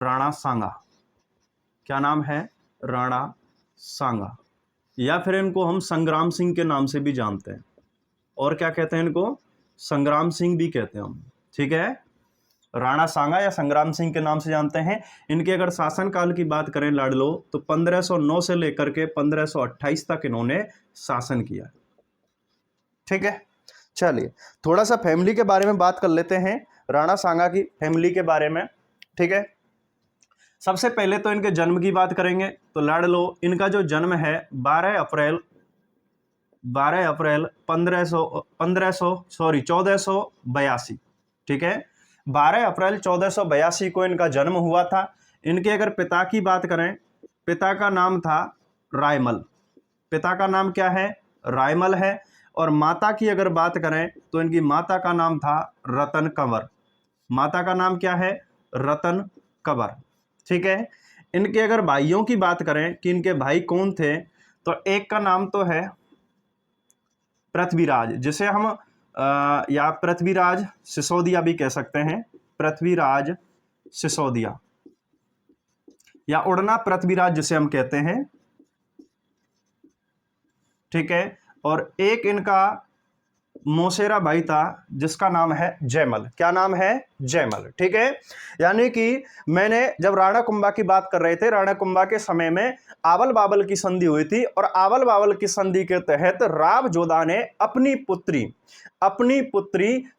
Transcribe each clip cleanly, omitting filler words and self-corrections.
राणा सांगा। क्या नाम है? राणा सांगा, या फिर इनको हम संग्राम सिंह के नाम से भी जानते हैं। और क्या कहते हैं इनको? संग्राम सिंह भी कहते हैं हम। ठीक है, राणा सांगा या संग्राम सिंह के नाम से जानते हैं। इनके अगर शासनकाल की बात करें लाडलो, तो 1509 से लेकर के 1528 तक इन्होंने शासन किया। ठीक है, चलिए थोड़ा सा फैमिली के बारे में बात कर लेते हैं, राणा सांगा की फैमिली के बारे में। ठीक है, सबसे पहले तो इनके जन्म की बात करेंगे तो लाडलो इनका जो जन्म है 12 अप्रैल 1482। ठीक है, 12 अप्रैल 1482 को इनका जन्म हुआ था। इनके अगर पिता की बात करें, पिता का नाम था रायमल। पिता का नाम क्या है? रायमल है। और माता की अगर बात करें तो इनकी माता का नाम था रतन कंवर। माता का नाम क्या है? रतन कंवर। ठीक है, इनके अगर भाइयों की बात करें कि इनके भाई कौन थे, तो एक का नाम तो है पृथ्वीराज, जिसे हम या पृथ्वीराज सिसोदिया भी कह सकते हैं। पृथ्वीराज सिसोदिया या उड़ना पृथ्वीराज जिसे हम कहते हैं। ठीक है, और एक इनका मौसेरा भाई था जिसका नाम है जयमल। क्या नाम है? जयमल। ठीक है, यानी कि मैंने जब राणा कुंभा की बात कर रहे थे, राणा कुंभा के समय में आवल बाबल की संधि हुई थी, और आवल बाबल की संधि के तहत राव जोधा ने अपनी पुत्री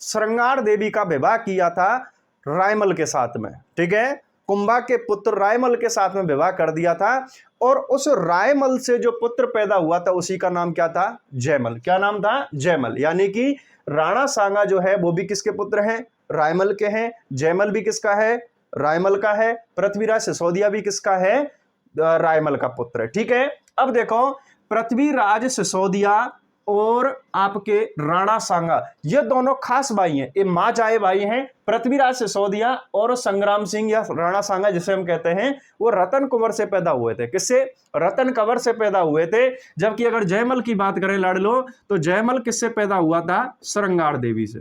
श्रृंगार देवी का विवाह किया था रायमल के साथ में। ठीक है, कुंभा के पुत्र रायमल के साथ में विवाह कर दिया था, और उस रायमल से जो पुत्र पैदा हुआ था उसी का नाम क्या था? जयमल। क्या नाम था? जयमल। यानी कि राणा सांगा जो है वो भी किसके पुत्र हैं? रायमल के हैं। जयमल भी किसका है? रायमल का है। पृथ्वीराज सिसोदिया भी किसका है? रायमल का पुत्र है। ठीक है, अब देखो पृथ्वीराज सिसोदिया और आपके राणा सांगा, ये दोनों खास भाई हैं, ये मां जाए भाई हैं। पृथ्वीराज सिसोदिया और संग्राम सिंह या राणा सांगा जिसे हम कहते हैं, वो रतन कुंवर से पैदा हुए थे। किससे? रतन कंवर से पैदा हुए थे। जबकि अगर जयमल की बात करें लाडलो, तो जयमल किससे पैदा हुआ था? श्रृंगार देवी से।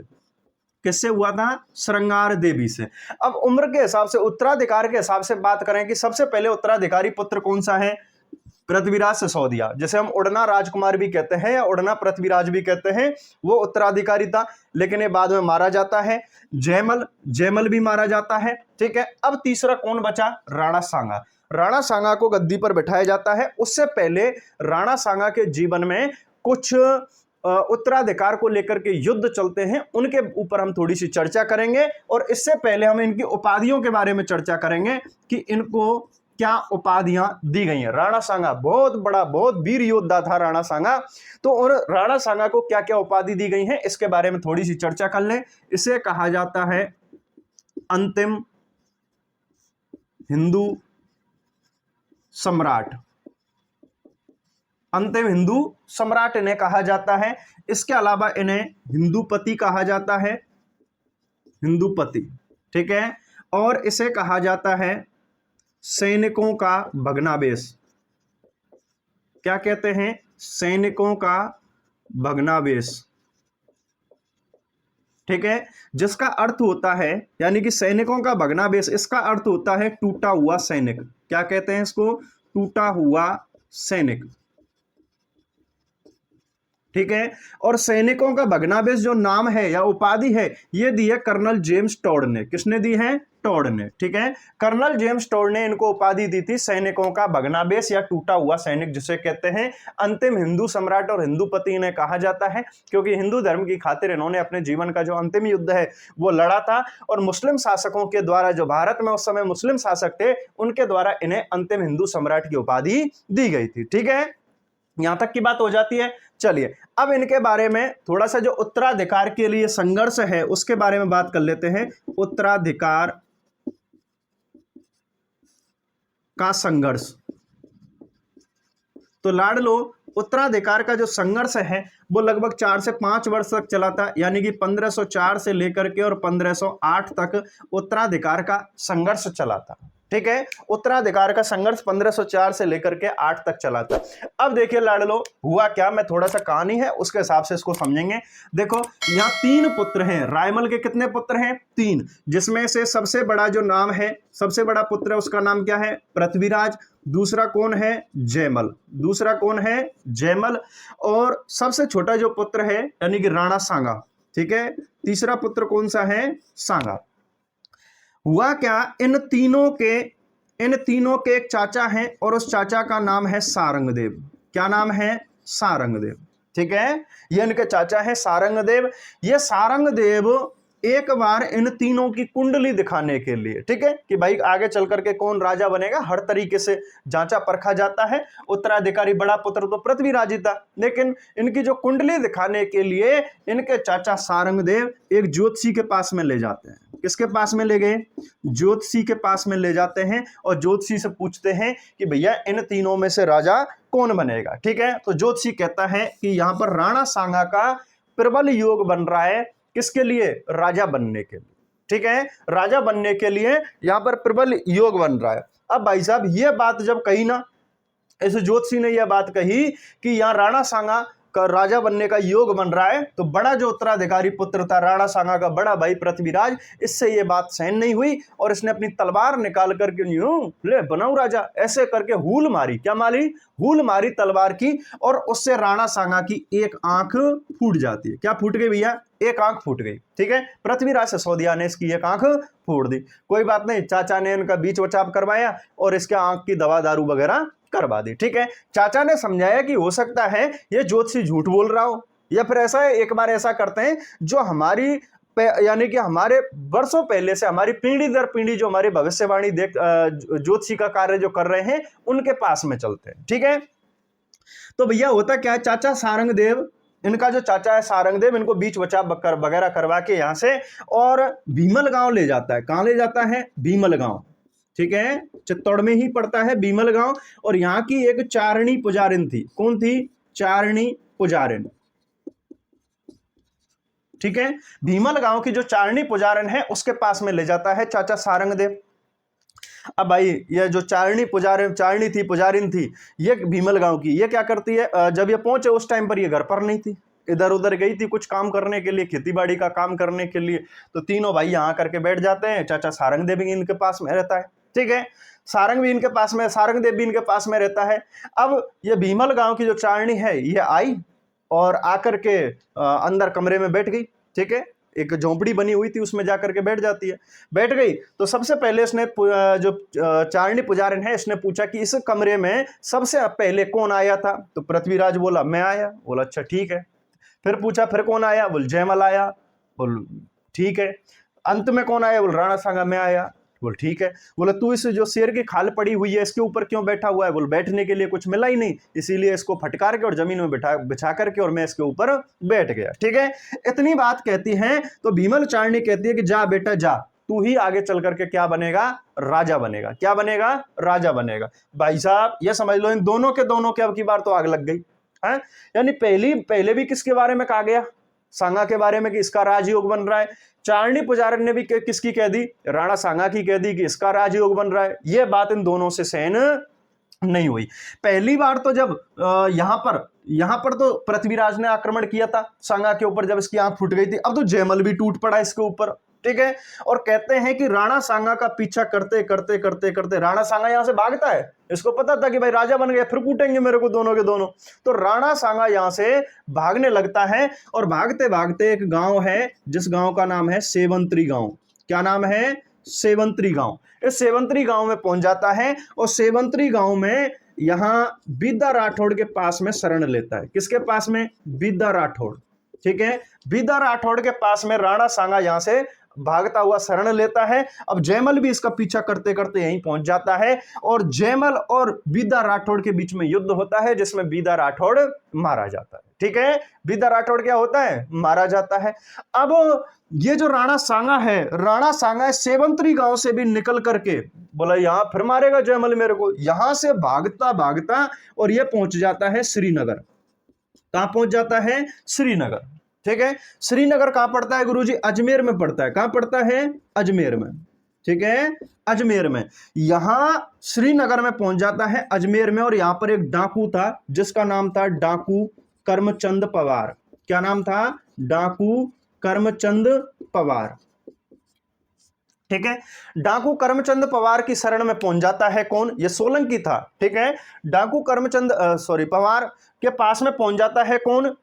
किससे हुआ था? श्रृंगार देवी से। अब उम्र के हिसाब से, उत्तराधिकार के हिसाब से बात करें कि सबसे पहले उत्तराधिकारी पुत्र कौन सा है? पृथ्वीराज सिसोदिया, जिसे हम उड़ना राजकुमार भी कहते हैं या उड़ना पृथ्वीराज भी कहते हैं, वो उत्तराधिकारी था, लेकिन ये बाद में मारा जाता है। जयमल भी मारा जाता है। ठीक है, अब तीसरा कौन बचा? राणा सांगा। राणा सांगा को गद्दी पर बैठाया जाता है। उससे पहले राणा सांगा के जीवन में कुछ उत्तराधिकार को लेकर के युद्ध चलते हैं, उनके ऊपर हम थोड़ी सी चर्चा करेंगे। और इससे पहले हम इनकी उपाधियों के बारे में चर्चा करेंगे कि इनको क्या उपाधियां दी गई हैं। राणा सांगा बहुत बड़ा, बहुत वीर योद्धा था राणा सांगा, तो और राणा सांगा को क्या क्या उपाधि दी गई हैं इसके बारे में थोड़ी सी चर्चा कर लें। इसे कहा जाता है अंतिम हिंदू सम्राट। अंतिम हिंदू सम्राट इन्हें कहा जाता है। इसके अलावा इन्हें हिंदूपति कहा जाता है, हिंदूपति। ठीक है, और इसे कहा जाता है सैनिकों का भग्नावेश। क्या कहते हैं? सैनिकों का भग्नावेश। ठीक है, जिसका अर्थ होता है, यानी कि सैनिकों का भग्नावेश, इसका अर्थ होता है टूटा हुआ सैनिक। क्या कहते हैं इसको? टूटा हुआ सैनिक। ठीक है, और सैनिकों का भग्नावेश जो नाम है या उपाधि है, ये दी है कर्नल जेम्स टॉड ने। किसने दी है? टॉड ने। ठीक है, कर्नल जेम्स टॉड ने इनको उपाधि दी थी सैनिकों का भग्नावेश या टूटा हुआ सैनिक, जिसे कहते हैं अंतिम हिंदू सम्राट और हिंदूपति इन्हें कहा जाता है, क्योंकि हिंदू धर्म की खातिर इन्होंने अपने जीवन का जो अंतिम युद्ध है वो लड़ा था, और मुस्लिम शासकों के द्वारा, जो भारत में उस समय मुस्लिम शासक थे, उनके द्वारा इन्हें अंतिम हिंदू सम्राट की उपाधि दी गई थी। ठीक है, यहां तक की बात हो जाती है। चलिए अब इनके बारे में थोड़ा सा जो उत्तराधिकार के लिए संघर्ष है उसके बारे में बात कर लेते हैं। उत्तराधिकार का संघर्ष। तो लाडलो उत्तराधिकार का जो संघर्ष है वो लगभग 4 से 5 वर्ष तक चला था, यानी कि 1504 से लेकर के और 1508 तक उत्तराधिकार का संघर्ष चला था। ठीक है। उत्तराधिकार का संघर्ष 1504 से लेकर के 8 तक चला था। अब देखिए लाडलो, हुआ क्या, मैं थोड़ा सा कहानी है उसके हिसाब से इसको समझेंगे। देखो यहाँ 3 पुत्र हैं, रायमल के कितने पुत्र हैं? 3, जिसमें से सबसे बड़ा जो नाम है, सबसे बड़ा पुत्र है उसका नाम क्या है? पृथ्वीराज। दूसरा कौन है? जयमल। दूसरा कौन है? जयमल। और सबसे छोटा जो पुत्र है यानी कि राणा सांगा, ठीक है। तीसरा पुत्र कौन सा है? सांगा। हुआ क्या, इन तीनों के एक चाचा हैं और उस चाचा का नाम है सारंगदेव। क्या नाम है? सारंगदेव, ठीक है। ये इनके चाचा है सारंगदेव। ये सारंगदेव एक बार इन तीनों की कुंडली दिखाने के लिए, ठीक है, कि भाई आगे चल करके कौन राजा बनेगा, हर तरीके से जांचा परखा जाता है। उत्तराधिकारी बड़ा पुत्र तो पृथ्वीराज ही था, लेकिन इनकी जो कुंडली दिखाने के लिए इनके चाचा सारंगदेव एक ज्योतिषी के पास में ले जाते हैं। किसके पास में ले गए? ज्योतिषी के पास में ले जाते हैं और ज्योतिषी से पूछते हैं कि भैया इन तीनों में से राजा कौन बनेगा, ठीक है। तो ज्योतिषी कहता है कि यहां पर राणा सांगा का प्रबल योग बन रहा है। किसके लिए? राजा बनने के लिए, ठीक है। राजा बनने के लिए यहां पर प्रबल योग बन रहा है। अब भाई साहब ये बात जब कही ना, इस ज्योतिषी ने यह बात कही कि यहां राणा सांगा का राजा बनने का योग बन रहा है, तो बड़ा जो उत्तराधिकारी पुत्र था राणा सांगा का बड़ा भाई पृथ्वीराज, इससे ये बात सहन नहीं हुई और इसने अपनी तलवार निकाल करके यूं ले बनाऊं राजा, ऐसे करके हूल मारी। क्या मारी? हूल मारी तलवार की, और उससे राणा सांगा की एक आंख फूट जाती है। क्या फूट गई भैया? एक आंख फूट गई, ठीक है। पृथ्वीराज सिसोदिया ने इसकी एक आंख फोड़ दी। कोई बात नहीं, चाचा ने इनका बीच बचाव करवाया और इसके आंख की दवा दारू वगैरह करवा दी, ठीक है। चाचा ने समझाया कि हो सकता है ये ज्योतिषी झूठ बोल रहा हो, या फिर ऐसा है, एक बार ऐसा करते हैं जो हमारी यानी कि हमारे वर्षों पहले से हमारी पीढ़ी दर पीढ़ी जो हमारी भविष्यवाणी देख ज्योतिषी का कार्य जो कर रहे हैं उनके पास में चलते हैं, ठीक है। तो भैया होता क्या है, चाचा सारंगदेव, इनका जो चाचा है सारंगदेव, इनको बीच बचाव वगैरह करवा के यहां से और भीमल गांव ले जाता है। कहां ले जाता है? भीमल गांव, ठीक है। चित्तौड़ में ही पड़ता है भीमल गांव। और यहां की एक चारणी पुजारिन थी। कौन थी? चारणी पुजारिन, ठीक है। भीमल गांव की जो चारणी पुजारिन है उसके पास में ले जाता है चाचा सारंगदेव। अब भाई ये जो चारणी थी, पुजारिन थी, ये भीमल गांव की, ये क्या करती है, जब ये पहुंचे उस टाइम पर ये घर पर नहीं थी, इधर उधर गई थी कुछ काम करने के लिए, खेतीबाड़ी का काम करने के लिए। तो तीनों भाई यहाँ करके बैठ जाते हैं। चाचा सारंगदेव भी इनके पास में रहता है, ठीक है। सारंगदेव भी इनके पास में रहता है। अब ये भीमल गांव की जो चारणी है ये आई और आकर के अंदर कमरे में बैठ गई, ठीक है। एक झोंपड़ी बनी हुई थी उसमें जाकर के बैठ जाती है। बैठ गई तो सबसे पहले इसने जो चारणी पुजारिन है इसने पूछा कि इस कमरे में सबसे पहले कौन आया था? तो पृथ्वीराज बोला मैं आया। बोला अच्छा ठीक है। फिर पूछा फिर कौन आया? बोल जयमल आया। बोल ठीक है। अंत में कौन आया? बोल राणा सांगा मैं आया। बोल ठीक है। बोला तू इस जो शेर की खाल पड़ी हुई है इसके ऊपर क्यों बैठा हुआ है? बोल बैठने के लिए कुछ मिला ही नहीं, इसीलिए इसको फटकार के और जमीन में बिछा करके और मैं इसके ऊपर बैठ गया, ठीक है। इतनी बात कहती है तो भीमल चारणी कहती है कि जा बेटा जा, तू ही आगे चल करके क्या बनेगा? राजा बनेगा। क्या बनेगा? राजा बनेगा। भाई साहब ये समझ लो इन दोनों के अब की बार तो आग लग गई है। यानी पहले भी किसके बारे में कहा गया? सांगा के बारे में कि इसका राजयोग बन रहा है। चारणी पुजारन ने भी किसकी कह दी? राणा सांगा की कह दी कि इसका राजयोग बन रहा है। यह बात इन दोनों से सहन नहीं हुई। पहली बार तो जब यहां पर तो पृथ्वीराज ने आक्रमण किया था सांगा के ऊपर, जब इसकी आंख फूट गई थी। अब तो जयमल भी टूट पड़ा इसके ऊपर, ठीक है। और कहते हैं कि राणा सांगा का पीछा करते करते करते करते राणा सांगा यहां से भागता है। इसको पता था कि भाई राजा बन गया, फिर कूटेंगे मेरे को दोनों के दोनों। तो राणा सांगा यहां से भागने लगता है और भागते भागते एक गांव है जिस गांव का नाम है सेवंतरी गांव। क्या नाम है? सेवंतरी गांव। इस सेवंतरी गांव में पहुंच जाता है और सेवंतरी गांव में यहां बीदा राठौड़ के पास में शरण लेता है। किसके पास में? बीदा राठौड़, ठीक है। बीदा राठौड़ के पास में राणा सांगा यहां से भागता हुआ शरण लेता है। अब जयमल भी इसका पीछा करते करते यहीं पहुंच जाता है और जयमल और बीदा राठौड़ के बीच में युद्ध होता है जिसमें बीदा राठौड़ मारा जाता है, ठीक है। बीदा राठौड़ क्या होता है? मारा जाता है। अब ये जो राणा सांगा सेवंतरी गांव से भी निकल करके बोला यहां फिर मारेगा जयमल मेरे को। यहां से भागता भागता और ये पहुंच जाता है श्रीनगर। कहां पहुंच जाता है? श्रीनगर, ठीक है। श्रीनगर कहां पड़ता है गुरुजी? अजमेर में पड़ता है। कहां पड़ता है? अजमेर में। ठीक है, अजमेर में। यहां श्रीनगर में पहुंच जाता है अजमेर में, और यहां पर एक डाकू था जिसका नाम था डाकू करमचंद पवार। क्या नाम था? डाकू करमचंद पवार। ठीक है, डाकू करमचंद पवार की शरण में पहुंच जाता है कौन? ये सोलंकी था। ठीक है, डाकू करमचंद सॉरी पवार के पास में पहुंच जाता है कौन?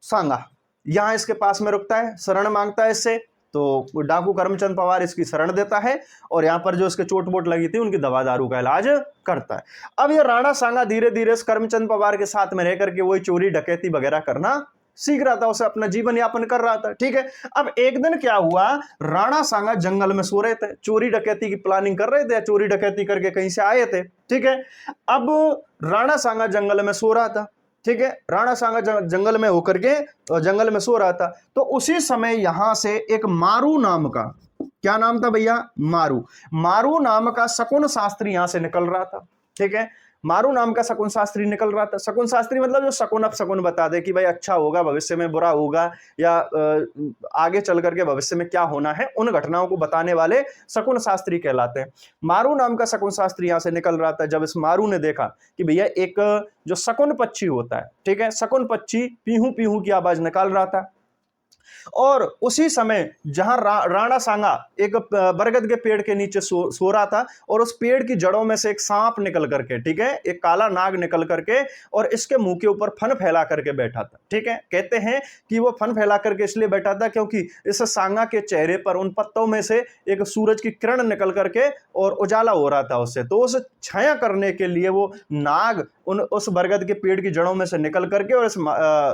सांगा। यहां इसके पास में रुकता है, शरण मांगता है इससे, तो डाकू करमचंद पवार इसकी शरण देता है और यहां पर जो इसके चोट वोट लगी थी उनकी दवा दारू का इलाज करता है। अब ये राणा सांगा धीरे धीरे इस करमचंद पवार के साथ में रह करके वही चोरी डकैती वगैरह करना सीख रहा था, उसे अपना जीवन यापन कर रहा था। ठीक है, अब एक दिन क्या हुआ, राणा सांगा जंगल में सो रहे थे, चोरी डकैती की प्लानिंग कर रहे थे, चोरी डकैती करके कहीं से आए थे। ठीक है, अब राणा सांगा जंगल में सो रहा था। ठीक है, राणा सांगा जंगल में होकर के जंगल में सो रहा था, तो उसी समय यहां से एक मारू नाम का, क्या नाम था भैया? मारू। मारू नाम का शकुन शास्त्री यहां से निकल रहा था। ठीक है, मारू नाम का शकुन शास्त्री निकल रहा था। शकुन शास्त्री मतलब जो शकुन अब शकुन बता दे कि भाई अच्छा होगा, भविष्य में बुरा होगा, या आगे चल करके भविष्य में क्या होना है, उन घटनाओं को बताने वाले शकुन शास्त्री कहलाते हैं। मारू नाम का शकुन शास्त्री यहां से निकल रहा था। जब इस मारू ने देखा कि भैया एक जो शकुन पक्षी होता है, ठीक है, शकुन पक्षी पीहू पीहू की आवाज निकाल रहा था, और उसी समय जहां राणा सांगा एक बरगद के पेड़ के नीचे सो रहा था, और उस पेड़ की जड़ों में से एक सांप निकल करके, ठीक है, एक काला नाग निकल करके और इसके मुंह के ऊपर फन फैला करके बैठा था। ठीक है, कहते हैं कि वो फन फैला करके इसलिए बैठा था क्योंकि इस सांगा के चेहरे पर उन पत्तों में से एक सूरज की किरण निकल करके और उजाला हो रहा था उससे, तो उस छाया करने के लिए वो नाग उस बरगद के पेड़ की जड़ों में से निकल करके और इस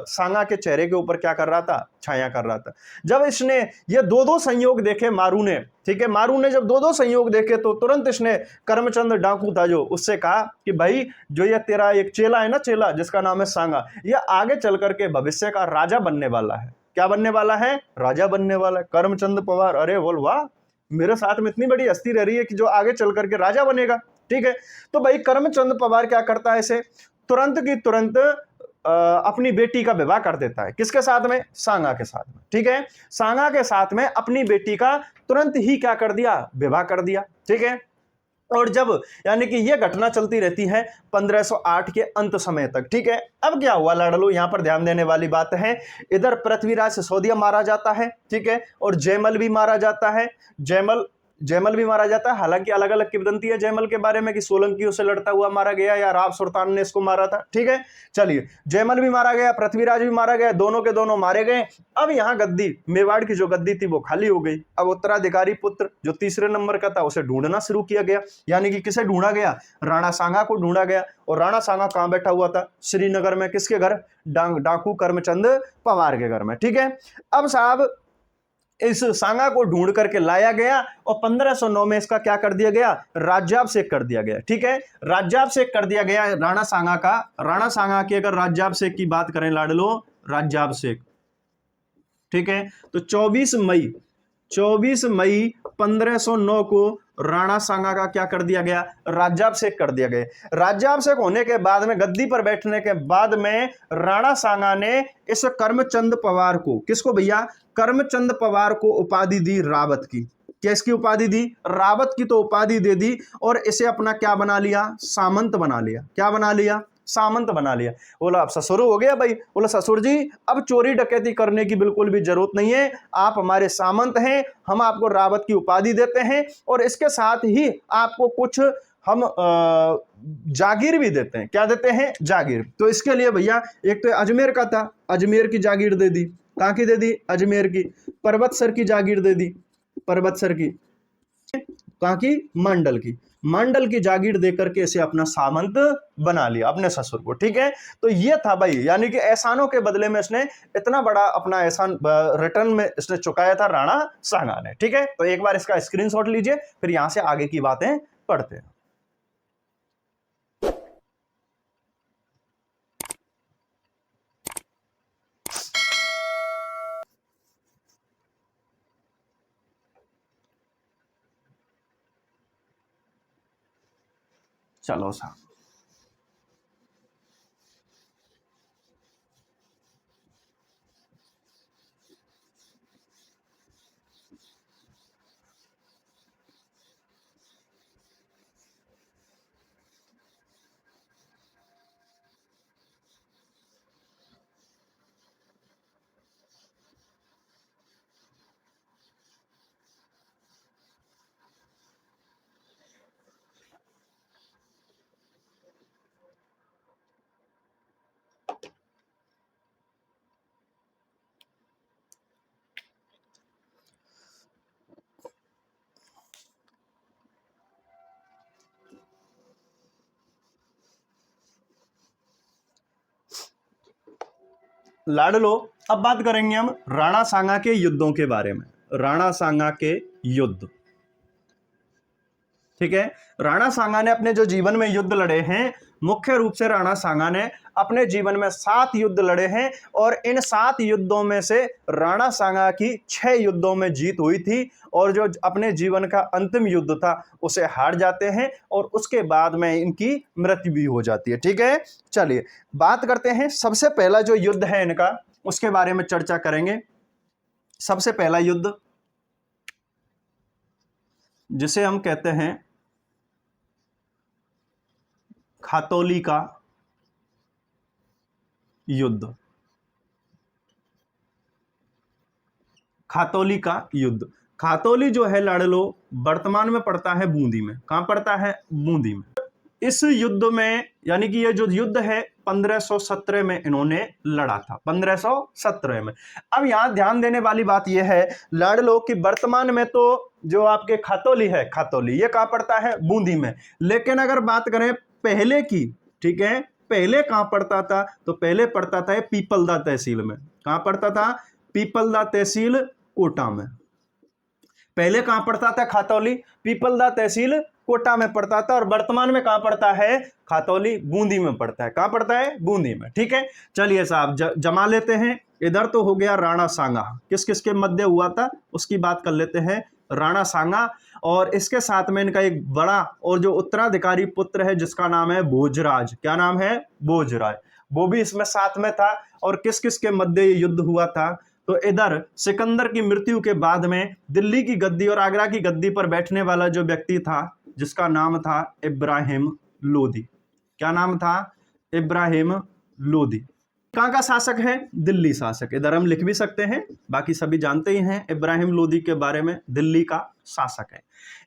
सांगा के चेहरे के ऊपर क्या कर रहा था? छाया कर रहा था। जब इसने ये दो दो संयोग देखे मारू ने, ठीक है, मारू ने जब दो दो संयोग देखे तो तुरंत इसने करमचंद डाकू था जो, उससे कहा कि भाई जो ये तेरा एक चेला है ना, चेला जिसका नाम है सांगा, ये आगे चल करके भविष्य का राजा बनने वाला है। क्या बनने वाला है? राजा बनने वाला है। करमचंद पवार, अरे बोल वाह, मेरे साथ में इतनी बड़ी हस्ती रह रही है कि जो आगे चल करके राजा बनेगा। ठीक है, तो भाई करमचंद पवार क्या करता है, इसे तुरंत की तुरंत अपनी बेटी का विवाह कर देता है। किसके साथ में? सांगा के साथ में। ठीक है, सांगा के साथ में अपनी बेटी का तुरंत ही क्या कर दिया? विवाह कर दिया। ठीक है, और जब यानी कि यह घटना चलती रहती है 1508 के अंत समय तक। ठीक है, अब क्या हुआ लाडलो, यहां पर ध्यान देने वाली बात है, इधर पृथ्वीराज सिसोदिया मारा जाता है। ठीक है, और जयमल भी मारा जाता है। जयमल भी मारा जाता है। हालांकि अलग अलग किंवदंती है जयमल के बारे में कि सोलंकियों से लड़ता हुआ मारा गया या राव सुल्तान ने इसको मारा था। ठीक है, चलिए, जयमल भी मारा गया, पृथ्वीराज भी मारा गया, दोनों के दोनों मारे गए। अब यहां गद्दी, मेवाड़ की जो गद्दी थी वो खाली हो गई। अब उत्तराधिकारी पुत्र जो तीसरे नंबर का था उसे ढूंढना शुरू किया गया। यानी कि किसे ढूंढा गया? राणा सांगा को ढूंढा गया। और राणा सांगा कहां बैठा हुआ था? श्रीनगर में। किसके घर? डाकू करमचंद पवार के घर में। ठीक है, अब साहब इस सांगा को ढूंढ करके लाया गया और 1509 में इसका क्या कर दिया गया? राज्याभिषेक कर दिया गया। ठीक है, राज्याभिषेक कर दिया गया राणा सांगा का। राणा सांगा की अगर राज्याभिषेक की बात करें लाडलो, राज्याभिषेक, ठीक है, तो 24 मई 1509 को राणा सांगा का क्या कर दिया गया? राज्याभिषेक कर दिया गया। राज्याभिषेक होने के बाद में, गद्दी पर बैठने के बाद में, राणा सांगा ने इस करमचंद पवार को, किसको भैया? करमचंद पवार को उपाधि दी रावत की। किसकी उपाधि दी? रावत की तो उपाधि दे दी, और इसे अपना क्या बना लिया? सामंत बना लिया। क्या बना लिया? सामंत बना लिया। बोला अब ससुर हो गया भाई। बोला ससुर जी अब चोरी डकैती करने की बिल्कुल भी जरूरत नहीं है, आप हमारे सामंत हैं, हम आपको रावत की उपाधि देते हैं, और इसके साथ ही आपको कुछ हम जागीर भी देते हैं। क्या देते हैं? जागीर। तो इसके लिए भैया एक तो अजमेर का था, अजमेर की जागीर दे दी। कहां की दे दी? अजमेर की। पर्वतसर की जागीर दे दी, पर्वतसर की। कहां की? मंडल की। मंडल की जागीर देकर के इसे अपना सामंत बना लिया, अपने ससुर को। ठीक है, तो ये था भाई, यानी कि एहसानों के बदले में इसने इतना बड़ा अपना एहसान रिटर्न में इसने चुकाया था राणा सांगा ने। ठीक है, तो एक बार इसका स्क्रीनशॉट लीजिए, फिर यहां से आगे की बातें पढ़ते हैं। चलो साहब, लाडलो, अब बात करेंगे हम राणा सांगा के युद्धों के बारे में। राणा सांगा के युद्ध, ठीक है। राणा सांगा ने अपने जो जीवन में युद्ध लड़े हैं, मुख्य रूप से राणा सांगा ने अपने जीवन में 7 युद्ध लड़े हैं और इन 7 युद्धों में से राणा सांगा की 6 युद्धों में जीत हुई थी और जो अपने जीवन का अंतिम युद्ध था उसे हार जाते हैं और उसके बाद में इनकी मृत्यु भी हो जाती है, ठीक है। चलिए बात करते हैं, सबसे पहला जो युद्ध है इनका उसके बारे में चर्चा करेंगे। सबसे पहला युद्ध जिसे हम कहते हैं खातौली का युद्ध। खातौली का युद्ध, खातौली जो है लाडलो वर्तमान में पड़ता है बूंदी में। कहां पड़ता है? बूंदी में। इस युद्ध में यानी कि ये जो युद्ध है 1517 में इन्होंने लड़ा था, 1517 में। अब यहां ध्यान देने वाली बात यह है लाडलो कि वर्तमान में तो जो आपके खातौली है, खातौली ये कहां पड़ता है? बूंदी में। लेकिन अगर बात करें पहले की, ठीक है, पहले कहां पड़ता था? तो पहले पड़ता था पीपलदा तहसील में। कहां पड़ता था? पीपलदा तहसील कोटा में। पहले कहां पड़ता था खातौली? पीपलदा तहसील कोटा में पड़ता था। और वर्तमान में कहां पड़ता है? खातौली बूंदी में पड़ता है। कहां पड़ता है? बूंदी में, ठीक है। चलिए साहब जमा लेते हैं। इधर तो हो गया राणा सांगा, किस किस के मध्य हुआ था उसकी बात कर लेते हैं। राणा सांगा और इसके साथ में इनका एक बड़ा और जो उत्तराधिकारी पुत्र है जिसका नाम है भोजराज। क्या नाम है? भोजराज। वो भी इसमें साथ में था। और किस किस के मध्य ये युद्ध हुआ था? तो इधर सिकंदर की मृत्यु के बाद में दिल्ली की गद्दी और आगरा की गद्दी पर बैठने वाला जो व्यक्ति था जिसका नाम था इब्राहिम लोदी। क्या नाम था? इब्राहिम लोदी। कहां का शासक है? दिल्ली शासक। इधर हम लिख भी सकते हैं, बाकी सभी जानते ही हैं इब्राहिम लोदी के बारे में, दिल्ली का शासक है।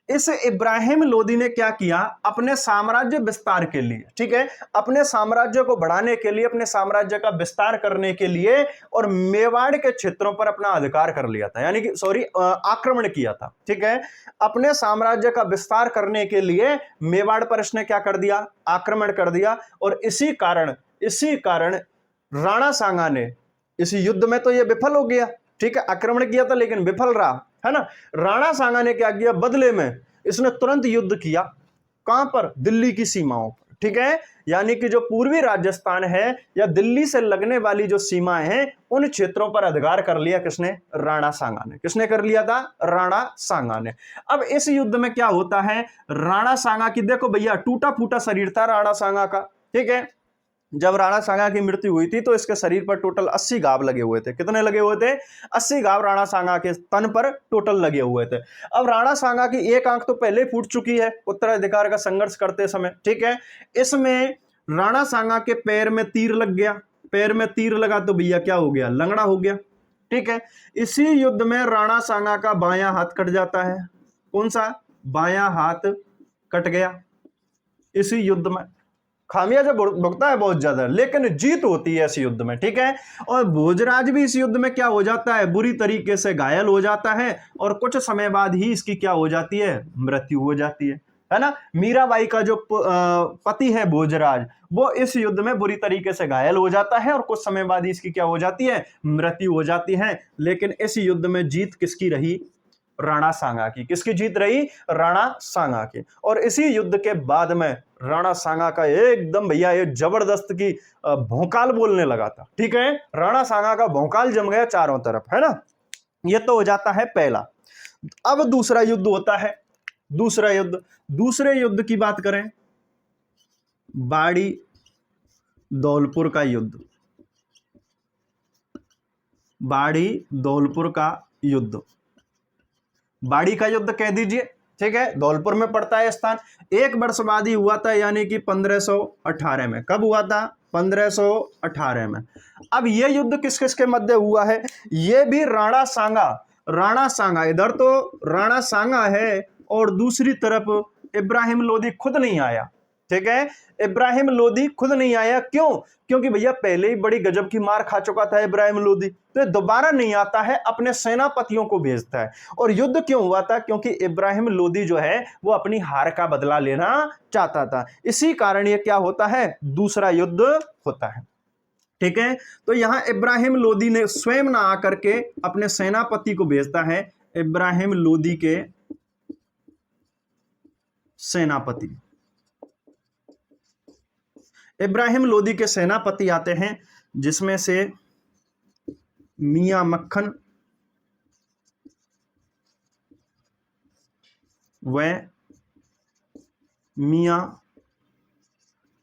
इस इब्राहिम लोदी ने क्या किया? अपने साम्राज्य विस्तार के लिए, ठीक है, अपने साम्राज्य को बढ़ाने के लिए, अपने साम्राज्य का विस्तार करने के लिए और मेवाड़ के क्षेत्रों पर अपना अधिकार कर लिया था, यानी कि आक्रमण किया था, ठीक है। अपने साम्राज्य का विस्तार करने के लिए मेवाड़ पर इसने क्या कर दिया? आक्रमण कर दिया। और इसी कारण राणा सांगा ने इस युद्ध में तो यह विफल हो गया, ठीक है, आक्रमण किया था लेकिन विफल रहा, है ना। राणा सांगा ने क्या किया? बदले में इसने तुरंत युद्ध किया। कहां पर? दिल्ली की सीमाओं पर, ठीक है, यानी कि जो पूर्वी राजस्थान है या दिल्ली से लगने वाली जो सीमाएं हैं उन क्षेत्रों पर अधिकार कर लिया। किसने? राणा सांगा ने। किसने कर लिया था? राणा सांगा ने। अब इस युद्ध में क्या होता है? राणा सांगा की देखो भैया टूटा फूटा शरीर था राणा सांगा का, ठीक है। जब राणा सांगा की मृत्यु हुई थी तो इसके शरीर पर टोटल 80 घाव लगे हुए थे। कितने लगे हुए थे? 80 घाव राणा सांगा के तन पर टोटल लगे हुए थे। अब राणा सांगा की एक आंख तो पहले फूट चुकी है उत्तराधिकार का संघर्ष करते समय, ठीक है। इसमें राणा सांगा के पैर में तीर लग गया। पैर में तीर लगा तो भैया क्या हो गया? लंगड़ा हो गया, ठीक है। इसी युद्ध में राणा सांगा का बायां हाथ कट जाता है। कौन सा? बायां हाथ कट गया इसी युद्ध में। खामियाजा भुगता है बहुत ज्यादा, लेकिन जीत होती है इस युद्ध में, ठीक है। और भोजराज भी इस युद्ध में क्या हो जाता है? बुरी तरीके से घायल हो जाता है और कुछ समय बाद ही इसकी क्या हो जाती है? मृत्यु हो जाती है ना। मीराबाई का जो पति है भोजराज, वो इस युद्ध में बुरी तरीके से घायल हो जाता है और कुछ समय बाद ही इसकी क्या हो जाती है? मृत्यु हो जाती है। लेकिन इस युद्ध में जीत किसकी रही? राणा सांगा की। किसकी जीत रही? राणा सांगा की। और इसी युद्ध के बाद में राणा सांगा का एकदम भैया ये जबरदस्त की भौकाल बोलने लगा था, ठीक है। राणा सांगा का भौकाल जम गया चारों तरफ, है ना। ये तो हो जाता है पहला। अब दूसरा युद्ध होता है। दूसरे युद्ध की बात करें, बाड़ी धौलपुर का युद्ध। बाड़ी धौलपुर का युद्ध, बाड़ी का युद्ध कह दीजिए, ठीक है, धौलपुर में पड़ता है स्थान। 1 वर्ष बाद ही हुआ था, यानी कि 1518 में। कब हुआ था? 1518 में। अब यह युद्ध किस किस के मध्य हुआ है? यह भी राणा सांगा। इधर तो राणा सांगा है और दूसरी तरफ इब्राहिम लोदी खुद नहीं आया, ठीक है। इब्राहिम लोदी खुद नहीं आया। क्यों? क्योंकि भैया पहले ही बड़ी गजब की मार खा चुका था इब्राहिम लोदी, तो दोबारा नहीं आता है, अपने सेनापतियों को भेजता है। और युद्ध क्यों हुआ था? क्योंकि इब्राहिम लोदी जो है वो अपनी हार का बदला लेना चाहता था। इसी कारण ये क्या होता है? दूसरा युद्ध होता है। ठीक है। तो यहां इब्राहिम लोदी ने स्वयं ना आकर के अपने सेनापति को भेजता है, इब्राहिम लोदी के सेनापति, इब्राहिम लोदी के सेनापति आते हैं, जिसमें से मियां मक्खन व मियां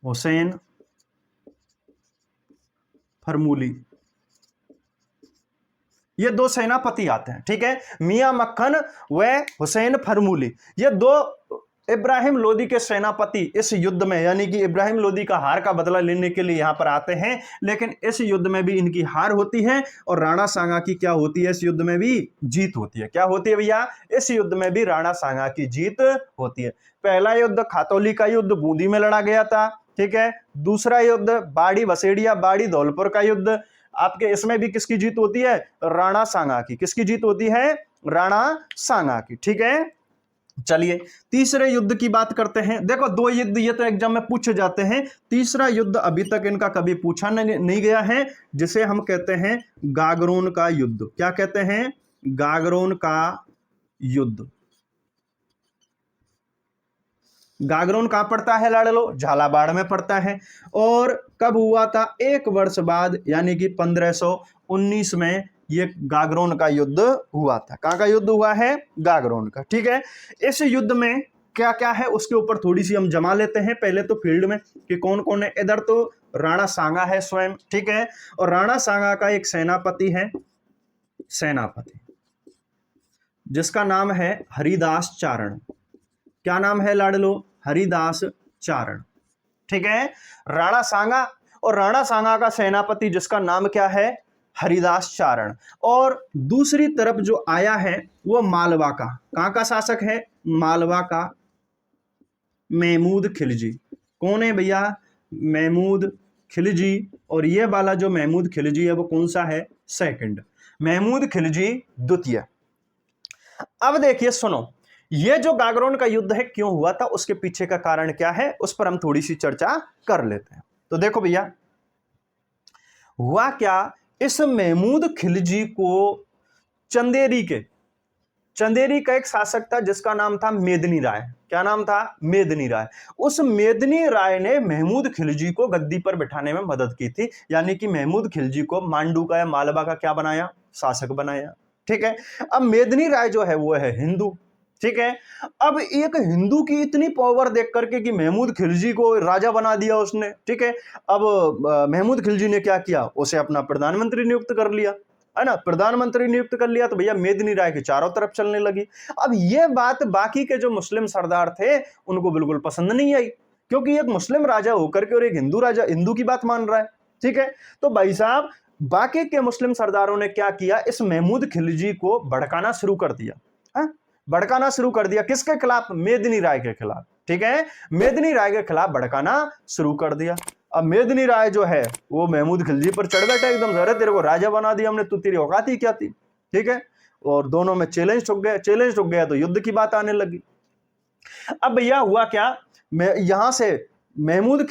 हुसैन फरमूली, ये दो सेनापति आते हैं। ठीक है, मियां मक्खन व हुसैन फरमूली, ये दो इब्राहिम लोदी के सेनापति इस युद्ध में, यानी कि इब्राहिम लोदी का हार का बदला लेने के लिए यहां पर आते हैं। लेकिन इस युद्ध में भी इनकी हार होती है और राणा सांगा की क्या होती है, इस युद्ध में भी जीत होती है। क्या होती है भैया, इस युद्ध में भी राणा सांगा की जीत होती है। पहला युद्ध खातौली का युद्ध बूंदी में लड़ा गया था। ठीक है, दूसरा युद्ध बाड़ी वसेड़िया बाड़ी धौलपुर का युद्ध, आपके इसमें भी किसकी जीत होती है, राणा सांगा की। किसकी जीत होती है, राणा सांगा की। ठीक है, चलिए तीसरे युद्ध की बात करते हैं। देखो दो युद्ध ये तो एग्जाम में पूछे जाते हैं, तीसरा युद्ध अभी तक इनका कभी पूछा नहीं गया है, जिसे हम कहते हैं गागरोन का युद्ध। क्या कहते हैं, गागरोन का युद्ध। गागरोन कहां पड़ता है लाडलो, झालावाड़ में पड़ता है। और कब हुआ था, एक वर्ष बाद, यानी कि 1519 में ये गागरोन का युद्ध हुआ था। कहां का युद्ध हुआ है, गागरोन का। ठीक है, इस युद्ध में क्या क्या है उसके ऊपर थोड़ी सी हम जमा लेते हैं पहले तो फील्ड में कि कौन कौन है। इधर तो राणा सांगा है स्वयं, ठीक है, और राणा सांगा का एक सेनापति है, सेनापति जिसका नाम है हरिदास चारण। क्या नाम है लाडलो, हरिदास चारण। ठीक है, राणा सांगा और राणा सांगा का सेनापति जिसका नाम क्या है, हरिदास चारण। और दूसरी तरफ जो आया है वो मालवा का, कहां का शासक है, मालवा का महमूद खिलजी। कौन है भैया, महमूद खिलजी। और ये वाला जो महमूद खिलजी है वो कौन सा है, सेकंड, महमूद खिलजी द्वितीय। अब देखिए सुनो, ये जो गागरोन का युद्ध है क्यों हुआ था, उसके पीछे का कारण क्या है, उस पर हम थोड़ी सी चर्चा कर लेते हैं। तो देखो भैया, हुआ क्या, इस महमूद खिलजी को चंदेरी का एक शासक था जिसका नाम था मेदिनी राय। क्या नाम था, मेदिनी राय। उस मेदिनी राय ने महमूद खिलजी को गद्दी पर बिठाने में मदद की थी, यानी कि महमूद खिलजी को मांडू का या मालवा का क्या बनाया, शासक बनाया। ठीक है, अब मेदिनी राय जो है वो है हिंदू। ठीक है, अब एक हिंदू की इतनी पावर देख करके कि महमूद खिलजी को राजा बना दिया उसने। ठीक है, अब महमूद खिलजी ने क्या किया, उसे अपना प्रधानमंत्री नियुक्त कर लिया, है ना, प्रधानमंत्री नियुक्त कर लिया। तो भैया मेदिनी राय के चारों तरफ चलने लगी। अब ये बात बाकी के जो मुस्लिम सरदार थे उनको बिल्कुल पसंद नहीं आई, क्योंकि एक मुस्लिम राजा होकर के और एक हिंदू राजा हिंदू की बात मान रहा है। ठीक है, तो भाई साहब बाकी के मुस्लिम सरदारों ने क्या किया, इस महमूद खिलजी को भड़काना शुरू कर दिया। है, भड़काना शुरू कर दिया, किसके खिलाफ, मेदिनी राय के खिलाफ। ठीक है, मेदिनी राय के खिलाफ भड़काना शुरू कर दिया। अब मेदिनी राय जो है वो महमूद खिलजी पर चढ़ बैठा एकदम, अरे तेरे को राजा बना दिया हमने, तू तेरी औकात ही क्या थी। ठीक है, और दोनों में चैलेंज ठुक गया तो युद्ध की बात आने लगी। अब भैया हुआ क्या, यहां से महमूद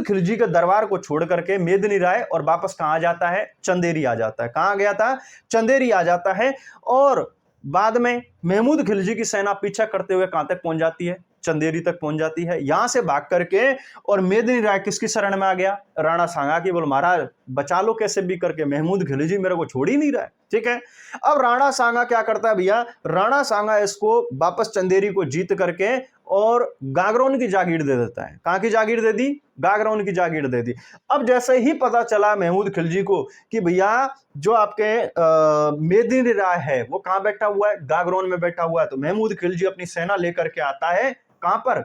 खिलजी के दरबार को छोड़ करके मेदिनी राय और वापस कहां जाता है, चंदेरी आ जाता है। कहां गया था, चंदेरी आ जाता है। और बाद में महमूद खिलजी की सेना पीछा करते हुए कहां तक पहुंच जाती है, चंदेरी तक पहुंच जाती है। यहां से भाग करके और मेदिनी राय किसकी शरण में आ गया, राणा सांगा की। बोल महाराज बचा लो कैसे भी करके, महमूद खिलजी मेरे को छोड़ ही नहीं रहा है। ठीक है, अब राणा सांगा क्या करता है भैया, राणा सांगा इसको वापस चंदेरी को जीत करके और गागरोन की जागीर दे देता है। कहां की जागीर दे दी, गागरोन की जागीर दे दी। अब जैसे ही पता चला महमूद खिलजी को कि भैया जो आपके मेदिनी राय है वो कहां बैठा हुआ है, गागरोन में बैठा हुआ है, तो महमूद खिलजी अपनी सेना लेकर के आता है कहां पर,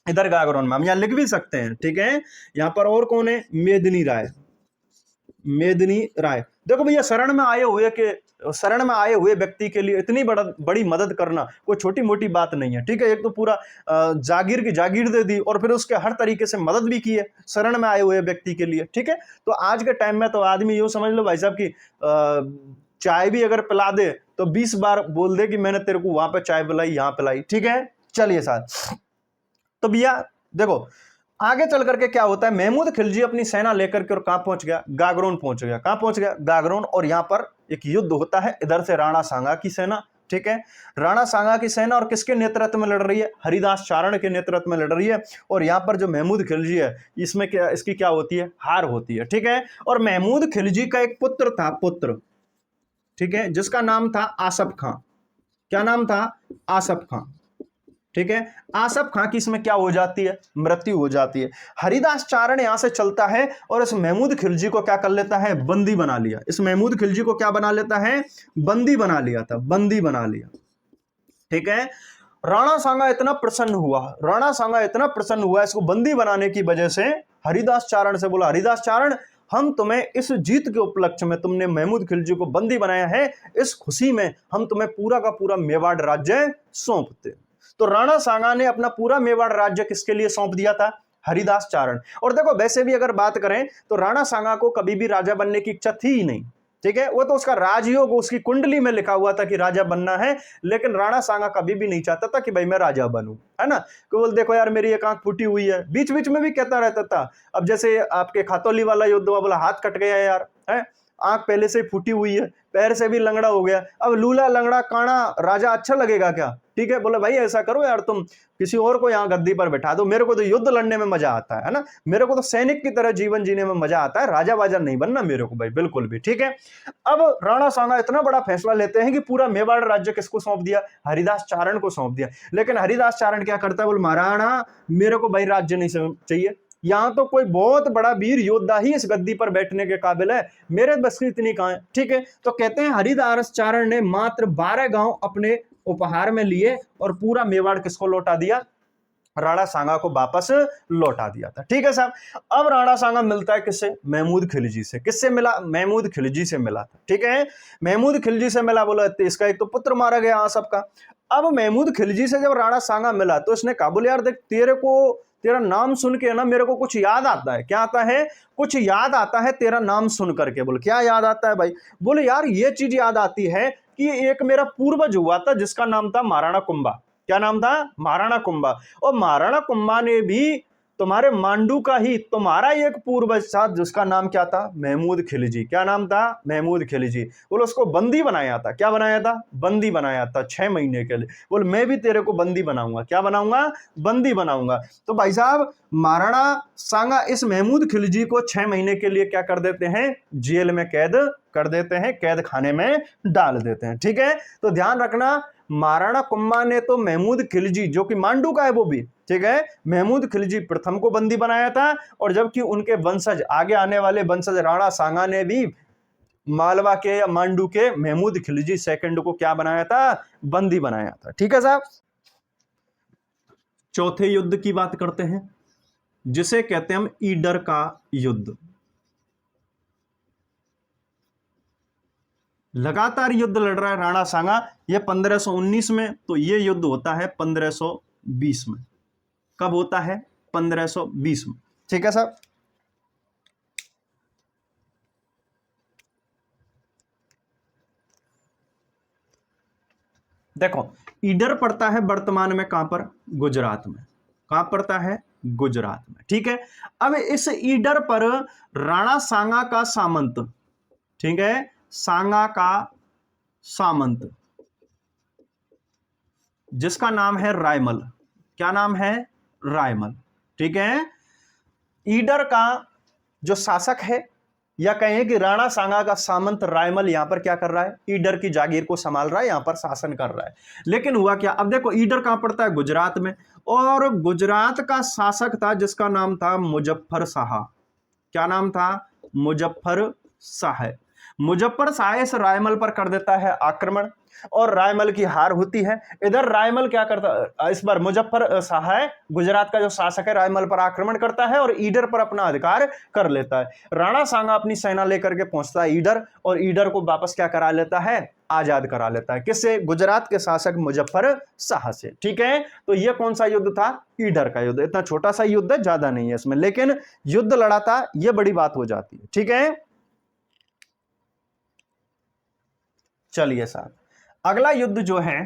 इधर गागरोन में। हम यहां लिख भी सकते हैं। ठीक है, यहां पर और कौन है, मेदिनी राय। मेदिनी राय, देखो भैया शरण में आए हुए व्यक्ति के लिए इतनी बड़ी मदद करना कोई छोटी मोटी बात नहीं है। ठीक है, एक तो पूरा जागीर की जागीर दे दी और फिर उसके हर तरीके से मदद भी की है शरण में आए हुए व्यक्ति के लिए। ठीक है, तो आज के टाइम में तो आदमी यूं समझ लो भाई साहब की चाय भी अगर पिला दे तो 20 बार बोल दे कि मैंने तेरे को वहां पे चाय पिलाई, यहां पिलाई। ठीक है, चलिए साथ। तो भैया देखो आगे चल करके क्या होता है, महमूद खिलजी अपनी सेना लेकर के और कहां पहुंच गया, गागरोन पहुंच गया। कहां पहुंच गया, गागरोन। और यहां पर एक युद्ध होता है, इधर से राणा सांगा की सेना, ठीक है, राणा सांगा की सेना और किसके नेतृत्व में लड़ रही है, हरिदास चारण के नेतृत्व में लड़ रही है। और यहां पर जो महमूद खिलजी है, इसमें क्या, इसकी क्या होती है, हार होती है, ठीक है। और महमूद खिलजी का एक पुत्र था, पुत्र, ठीक है, जिसका नाम था आसफ खां। क्या नाम था, आसफ खां, ठीक है। आसफ खां की इसमें क्या हो जाती है, मृत्यु हो जाती है। हरिदास चारण यहां से चलता है और इस महमूद खिलजी को क्या कर लेता है, बंदी बना लिया। इस महमूद खिलजी को क्या बना लेता है, बंदी बना लिया था, बंदी बना लिया, ठीक है। राणा सांगा इतना प्रसन्न हुआ, राणा सांगा इतना प्रसन्न हुआ इसको बंदी बनाने की वजह से, हरिदास चारण से बोला, हरिदास चारण, हम तुम्हें इस जीत के उपलक्ष्य में, तुमने महमूद खिलजी को बंदी बनाया है, इस खुशी में हम तुम्हें पूरा का पूरा मेवाड़ राज्य सौंपते। तो राणा सांगा ने अपना पूरा मेवाड़ राज्य किसके लिए सौंप दिया था, हरिदास चारण। और देखो वैसे भी अगर बात करें तो राणा सांगा को कभी भी राजा बनने की इच्छा थी ही नहीं, ठीक है। वो तो उसका राजयोग उसकी कुंडली में लिखा हुआ था कि राजा बनना है, लेकिन राणा सांगा कभी भी नहीं चाहता था कि भाई मैं राजा बनूं, है ना। केवल देखो यार मेरी एक आंख फूटी हुई है, बीच बीच में भी कहता रहता था। अब जैसे आपके खातौली वाला युद्ध हुआ, बोला हाथ कट गया यार, है, आंख पहले से फूटी हुई है, पैर से भी लंगड़ा हो गया, अब लूला लंगड़ा काना राजा अच्छा लगेगा क्या, ठीक है। बोले भाई ऐसा करो यार, तुम किसी और को यहाँ गद्दी पर बैठा दो, मेरे को तो युद्ध लड़ने में मजा आता है ना, मेरे को तो सैनिक की तरह जीवन जीने में मजा आता है, राजा वाजा नहीं बनना मेरे को भाई, बिल्कुल भी, ठीक है। अब राणा सांगा इतना बड़ा फैसला लेते हैं कि पूरा मेवाड़ राज्य किसको सौंप दिया, हरिदास चारण को सौंप दिया। लेकिन हरिदास चारण क्या करता है, बोले महाराणा मेरे को भाई राज्य नहीं चाहिए, यहां तो कोई बहुत बड़ा वीर योद्धा ही इस गद्दी पर बैठने के काबिल है, मेरे बस की इतनी कहां है, ठीक है। तो कहते हैं हरिदास चारण ने मात्र 12 गांव अपने उपहार में लिए और पूरा मेवाड़ किसको लौटा दिया, राणा सांगा को वापस लौटा दिया था, ठीक है साहब। अब राणा सांगा मिलता है किससे, महमूद खिलजी से। किससे मिला, महमूद खिलजी से मिला था, ठीक है। महमूद खिलजी से मिला, बोला इसका एक तो पुत्र मारा गया आसफ का। अब महमूद खिलजी से जब राणा सांगा मिला तो इसने कहा, बोले यार देख, तेरा नाम सुन के ना मेरे को कुछ याद आता है। क्या आता है, कुछ याद आता है तेरा नाम सुन करके। बोले क्या याद आता है भाई, बोले यार ये चीज याद आती है कि एक मेरा पूर्वज हुआ था जिसका नाम था महाराणा कुंभा। क्या नाम था, महाराणा कुंभा। और महाराणा कुंभा ने भी तुम्हारे मांडू का ही तुम्हारा एक पूर्वज था जिसका नाम क्या था, महमूद खिलजी। क्या नाम था, महमूद खिलजी। बोलो उसको बंदी बनाया था। क्या बनाया था, बंदी बनाया था 6 महीने के लिए। बोल मैं भी तेरे को बंदी बनाऊंगा। क्या बनाऊंगा, बंदी बनाऊंगा। तो भाई साहब महाराणा सांगा इस महमूद खिलजी को 6 महीने के लिए क्या कर देते हैं, जेल में कैद कर देते हैं, कैद खाने में डाल देते हैं, ठीक है। तो ध्यान रखना, महाराणा कुंभा ने तो महमूद खिलजी जो कि मांडू का है वो भी, ठीक है, महमूद खिलजी प्रथम को बंदी बनाया था। और जबकि उनके वंशज, आगे आने वाले वंशज राणा सांगा ने भी मालवा के या मांडू के महमूद खिलजी सेकंड को क्या बनाया था, बंदी बनाया था, ठीक है साहब। चौथे युद्ध की बात करते हैं जिसे कहते हैं हम ईडर का युद्ध। लगातार युद्ध लड़ रहा है राणा सांगा, ये 1519 में, तो ये युद्ध होता है 1520 में। कब होता है, 1520 में, ठीक है साहब। देखो ईडर पड़ता है वर्तमान में कहां पर, गुजरात में। कहां पड़ता है, गुजरात में, ठीक है। अब इस ईडर पर राणा सांगा का सामंत, ठीक है, सांगा का सामंत जिसका नाम है रायमल। क्या नाम है, रायमल, ठीक है। ईडर का जो शासक है, या कहें कि राणा सांगा का सामंत रायमल यहां पर क्या कर रहा है, ईडर की जागीर को संभाल रहा है, यहां पर शासन कर रहा है। लेकिन हुआ क्या, अब देखो ईडर कहां पड़ता है, गुजरात में। और गुजरात का शासक था जिसका नाम था मुजफ्फर शाह। क्या नाम था, मुजफ्फर शाह। मुजफ्फर शाह इस रायमल पर कर देता है आक्रमण और रायमल की हार होती है। इधर रायमल क्या करता, इस बार मुजफ्फर शाह गुजरात का जो शासक है रायमल पर आक्रमण करता है और ईडर पर अपना अधिकार कर लेता है। राणा सांगा अपनी सेना लेकर के पहुंचता है ईडर और ईडर को वापस क्या करा लेता है, आजाद करा लेता है। किससे, गुजरात के शासक मुजफ्फर शाह से, ठीक है। तो यह कौन सा युद्ध था, ईडर का युद्ध। इतना छोटा सा युद्ध है, ज्यादा नहीं है इसमें, लेकिन युद्ध लड़ा था, यह बड़ी बात हो जाती है, ठीक है। चलिए साहब अगला युद्ध जो है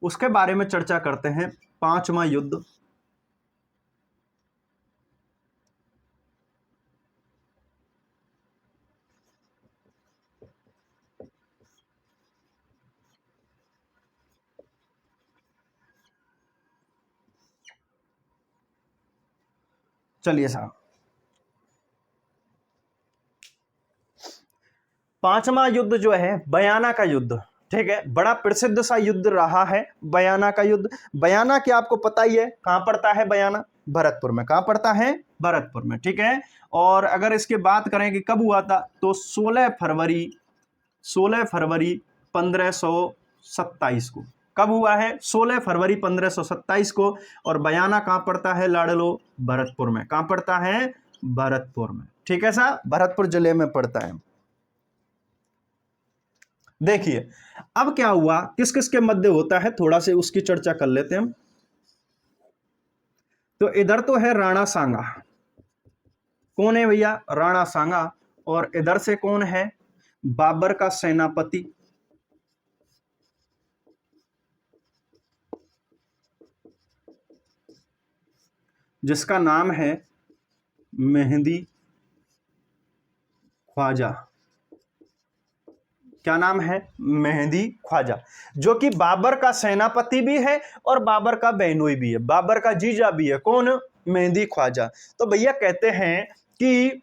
उसके बारे में चर्चा करते हैं, 5वां युद्ध। चलिए साहब, पांचवा युद्ध जो है बयाना का युद्ध, ठीक है, बड़ा प्रसिद्ध सा युद्ध रहा है बयाना का युद्ध। बयाना क्या आपको पता ही है, कहां पड़ता है बयाना? भरतपुर में। कहां पड़ता है? भरतपुर में, ठीक है। और अगर इसकी बात करें कि कब हुआ था, तो 16 फरवरी 1527 को। कब हुआ है? 16 फरवरी 1527 को। और बयाना कहां पड़ता है लाडलो? भरतपुर में। कहां पड़ता है? भरतपुर में, ठीक है साहब, भरतपुर जिले में पड़ता है। देखिए अब क्या हुआ, किस किस के मध्य होता है, थोड़ा से उसकी चर्चा कर लेते हैं हम। तो इधर तो है राणा सांगा। कौन है भैया? राणा सांगा। और इधर से कौन है? बाबर का सेनापति, जिसका नाम है मेहंदी ख्वाजा। क्या नाम है? मेहंदी ख्वाजा, जो कि बाबर का सेनापति भी है और बाबर का बहनोई भी है, बाबर का जीजा भी है। कौन? मेहंदी ख्वाजा। तो भैया कहते हैं कि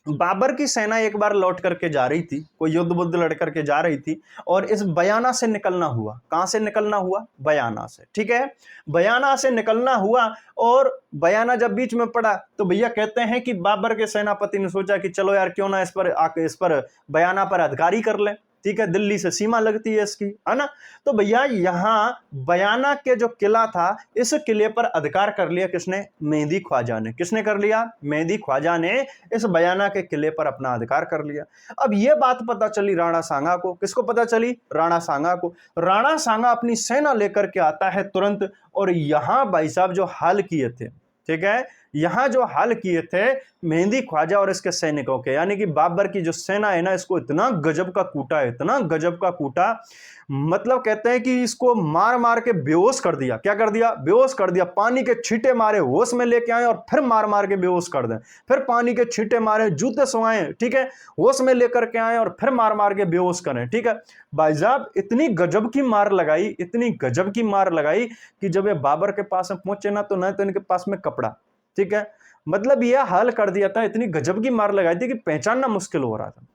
बाबर की सेना एक बार लौट करके जा रही थी, कोई युद्ध बुद्ध लड़ करके जा रही थी, और इस बयाना से निकलना हुआ। कहां से निकलना हुआ? बयाना से, ठीक है, बयाना से निकलना हुआ। और बयाना जब बीच में पड़ा तो भैया कहते हैं कि बाबर के सेनापति ने सोचा कि चलो यार, क्यों ना इस पर आके इस पर बयाना पर अधिकारी कर ले, ठीक है, दिल्ली से सीमा लगती है इसकी, है ना। तो भैया यहां बयाना के जो किला था, इस किले पर अधिकार कर लिया किसने? मेहंदी ख्वाजा ने। किसने कर लिया? मेहंदी ख्वाजा ने इस बयाना के किले पर अपना अधिकार कर लिया। अब यह बात पता चली राणा सांगा को। किसको पता चली? राणा सांगा को। राणा सांगा अपनी सेना लेकर के आता है तुरंत, और यहां भाई साहब जो हाल किए थे, ठीक है, यहां जो हाल किए थे मेहंदी ख्वाजा और इसके सैनिकों के, यानी कि बाबर की जो सेना है ना, इसको इतना गजब का कूटा, इतना गजब का कूटा, मतलब कहते हैं कि इसको मार मार के बेहोश कर दिया। क्या कर दिया? बेहोश कर दिया। पानी के छींटे मारे, होश में लेके आए और फिर मार मार के बेहोश कर दें, फिर पानी के छींटे मारे, जूते सुआए, ठीक है, होश में लेकर के आए और फिर मार मार के बेहोश करें, ठीक है। भाई साहब इतनी गजब की मार लगाई, इतनी गजब की मार लगाई कि जब ये बाबर के पास में पहुंचे ना, तो न तो इनके पास में कपड़ा, ठीक है, मतलब यह हाल कर दिया था, इतनी गजब की मार लगाई थी कि पहचानना मुश्किल हो रहा था।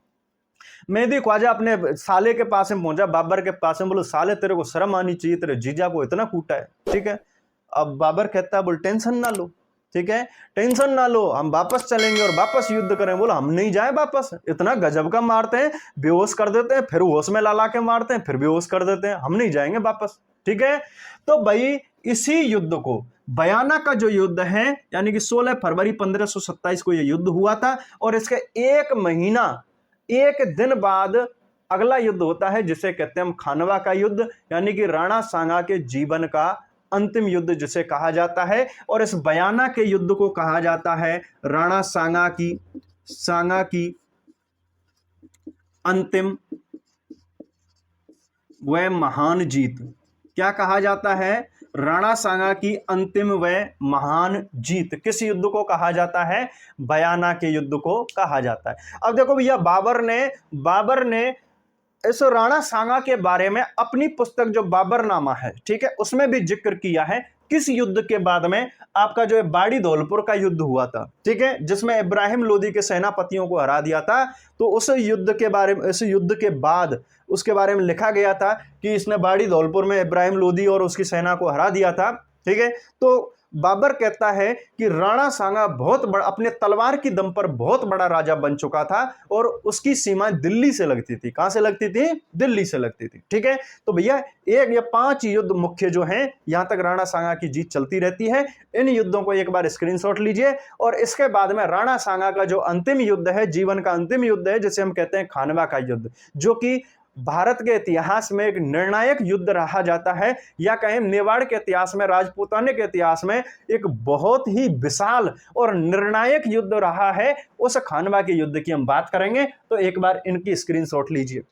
मेहंदी ख्वाजा अपने साले के पास में पहुंचा, बाबर के पास में, बोलो साले तेरे को शर्म आनी चाहिए, तेरे जीजा को इतना कूटा है, ठीक है। अब बाबर कहता है, बोल टेंशन ना लो, ठीक है, टेंशन ना लो, हम वापस चलेंगे और वापस युद्ध करें। बोला हम नहीं जाए वापस, इतना गजब का मारते हैं, बेहोश कर देते हैं, फिर होश में ला ला के मारते हैं, फिर बेहोश कर देते हैं, हम नहीं जाएंगे वापस, ठीक है। तो भाई इसी युद्ध को, बयाना का जो युद्ध है, यानी कि 16 फरवरी 1527 को यह युद्ध हुआ था, और इसके एक महीना, एक दिन बाद अगला युद्ध होता है जिसे कहते हैं हम खानवा का युद्ध, यानी कि राणा सांगा के जीवन का अंतिम युद्ध जिसे कहा जाता है। और इस बयाना के युद्ध को कहा जाता है राणा सांगा की अंतिम व महान जीत। क्या कहा जाता है? राणा सांगा की अंतिम व महान जीत। किस युद्ध को कहा जाता है? बयाना के युद्ध को कहा जाता है। अब देखो भैया, बाबर ने इस राणा सांगा के बारे में अपनी पुस्तक जो बाबरनामा है, ठीक है, उसमें भी जिक्र किया है। किस युद्ध के बाद में? आपका जो है बाड़ी धौलपुर का युद्ध हुआ था, ठीक है, जिसमें इब्राहिम लोदी के सेनापतियों को हरा दिया था। तो उस युद्ध के बारे में, इस युद्ध के बाद उसके बारे में लिखा गया था कि इसने बाड़ी धौलपुर में इब्राहिम लोदी और उसकी सेना को हरा दिया था, ठीक है। तो बाबर कहता है कि राणा सांगा बहुत बड़ा, अपने तलवार की दम पर बहुत बड़ा राजा बन चुका था, और उसकी सीमा दिल्ली से लगती थी। कहां से लगती थी? दिल्ली से लगती थी, ठीक है। तो भैया एक या 5 युद्ध मुख्य जो हैं, यहां तक राणा सांगा की जीत चलती रहती है। इन युद्धों को एक बार स्क्रीनशॉट लीजिए, और इसके बाद में राणा सांगा का जो अंतिम युद्ध है, जीवन का अंतिम युद्ध है, जिसे हम कहते हैं खानवा का युद्ध, जो कि भारत के इतिहास में एक निर्णायक युद्ध रहा जाता है, या कहें मेवाड़ के इतिहास में, राजपूताने के इतिहास में एक बहुत ही विशाल और निर्णायक युद्ध रहा है। उस खानवा के युद्ध की हम बात करेंगे, तो एक बार इनकी स्क्रीनशॉट लीजिए।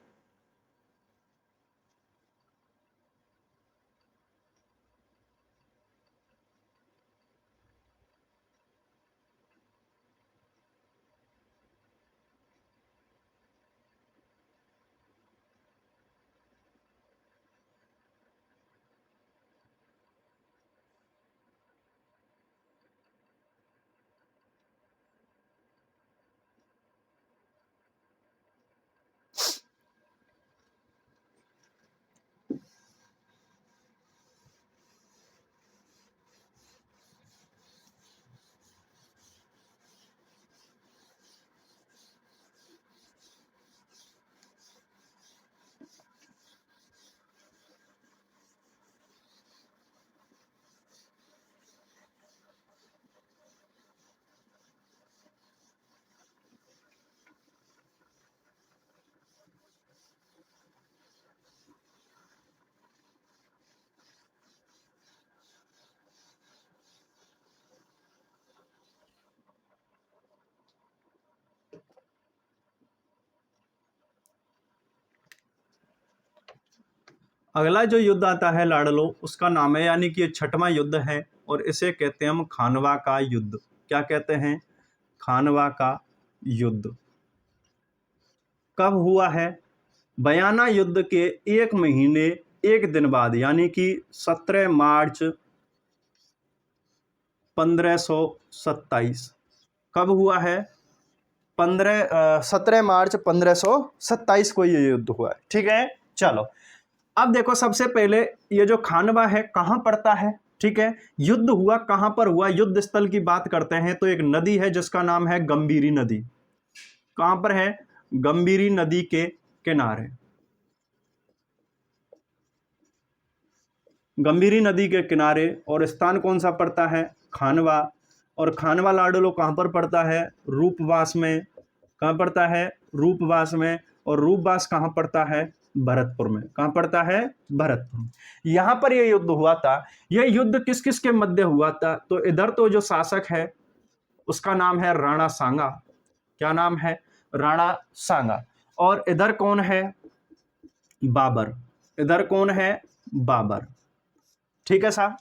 अगला जो युद्ध आता है लाडलो, उसका नाम है, यानी कि ये 6वां युद्ध है और इसे कहते हैं हम खानवा का युद्ध। क्या कहते हैं? खानवा का युद्ध। कब हुआ है? बयाना युद्ध के 1 महीने 1 दिन बाद, यानी कि 17 मार्च 1527। कब हुआ है? 17 मार्च 1527 को ये युद्ध हुआ है। ठीक है, चलो अब देखो, सबसे पहले ये जो खानवा है कहां पड़ता है? ठीक है, युद्ध हुआ कहां पर हुआ? युद्ध स्थल की बात करते हैं तो एक नदी है जिसका नाम है गंभीरी नदी। कहां पर है? गंभीरी नदी के किनारे। गंभीरी नदी के किनारे। और स्थान कौन सा पड़ता है? खानवा। और खानवा लाडलो कहां पर पड़ता है? रूपवास में। कहां पड़ता है? रूपवास में। और रूपवास कहां पड़ता है? भरतपुर में। कहां पड़ता है? भरतपुर। यहां पर यह युद्ध हुआ था। यह युद्ध किस किस के मध्य हुआ था? तो इधर तो जो शासक है उसका नाम है राणा सांगा। क्या नाम है? राणा सांगा। और इधर कौन है? बाबर। इधर कौन है? बाबर। ठीक है साहब,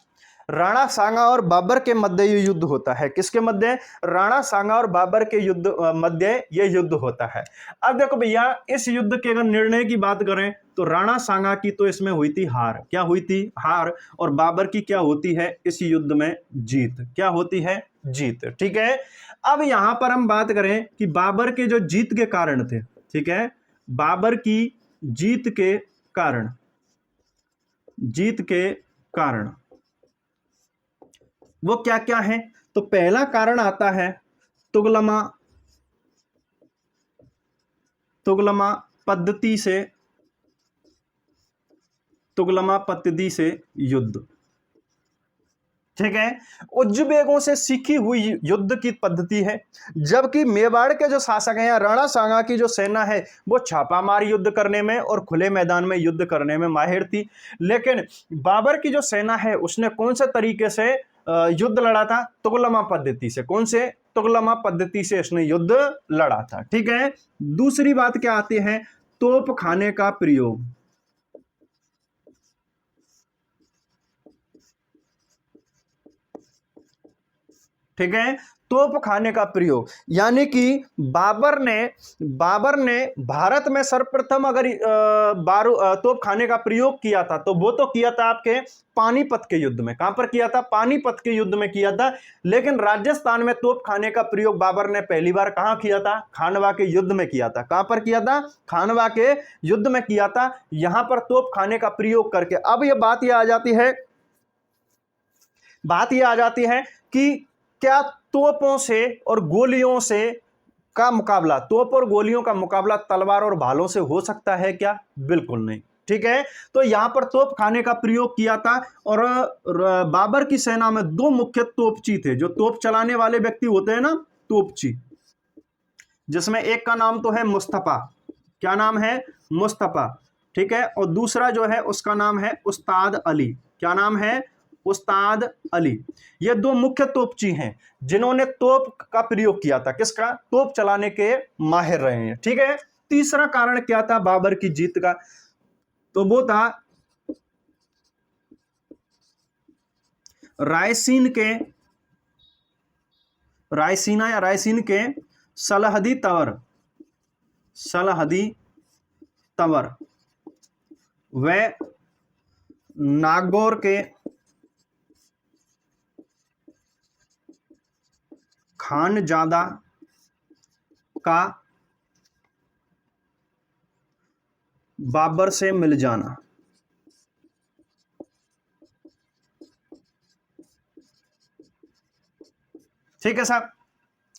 राणा सांगा और बाबर के मध्य ये युद्ध होता है। किसके मध्य? राणा सांगा और बाबर के युद्ध मध्य ये युद्ध होता है। अब देखो भैया, इस युद्ध के अगर निर्णय की बात करें तो राणा सांगा की तो इसमें हुई थी हार। क्या हुई थी? हार। और बाबर की क्या होती है इस युद्ध में? जीत। क्या होती है? जीत। ठीक है, अब यहां पर हम बात करें कि बाबर के जो जीत के कारण थे, ठीक है, बाबर की जीत के कारण, जीत के कारण वो क्या क्या है? तो पहला कारण आता है तुगलमा, तुगलमा पद्धति से, तुगलमा पद्धति से युद्ध। ठीक है, उज्बेकों से सीखी हुई युद्ध की पद्धति है। जबकि मेवाड़ के जो शासक हैं या राणा सांगा की जो सेना है वो छापामार युद्ध करने में और खुले मैदान में युद्ध करने में माहिर थी। लेकिन बाबर की जो सेना है उसने कौन से तरीके से युद्ध लड़ा था? तुगलमा पद्धति से। कौन से? तुगलमा पद्धति से इसने युद्ध लड़ा था। ठीक है, दूसरी बात क्या आती है? तोप खाने का प्रयोग। ठीक है, तोप खाने का प्रयोग, यानी कि बाबर ने भारत में सर्वप्रथम अगर तोप खाने का प्रयोग किया था तो वो तो किया था आपके पानीपत के युद्ध में। कहां पर किया था? पानीपत के युद्ध में किया था। लेकिन राजस्थान में तोप खाने का प्रयोग बाबर ने पहली बार कहां किया था? खानवा के युद्ध में किया था। कहां पर किया था? खानवा के युद्ध में किया था। यहां पर तोप खाने का प्रयोग करके अब यह बात यह आ जाती है कि क्या तोपों से और गोलियों से का मुकाबला, तोप और गोलियों का मुकाबला तलवार और भालों से हो सकता है क्या? बिल्कुल नहीं। ठीक है, तो यहां पर तोप खाने का प्रयोग किया था। और बाबर की सेना में 2 मुख्य तोपची थे। जो तोप चलाने वाले व्यक्ति होते हैं ना, तोपची, जिसमें एक का नाम तो है मुस्तफा। क्या नाम है? मुस्तफा। ठीक है, और दूसरा जो है उसका नाम है उस्ताद अली। क्या नाम है? उस्ताद अली। ये 2 मुख्य तोपची हैं जिन्होंने तोप का प्रयोग किया था। किसका? तोप चलाने के माहिर रहे हैं। ठीक है, तीसरा कारण क्या था बाबर की जीत का? तो वो था रायसीन के सलहदी तंवर व नागौर के खानजादा का बाबर से मिल जाना। ठीक है साहब,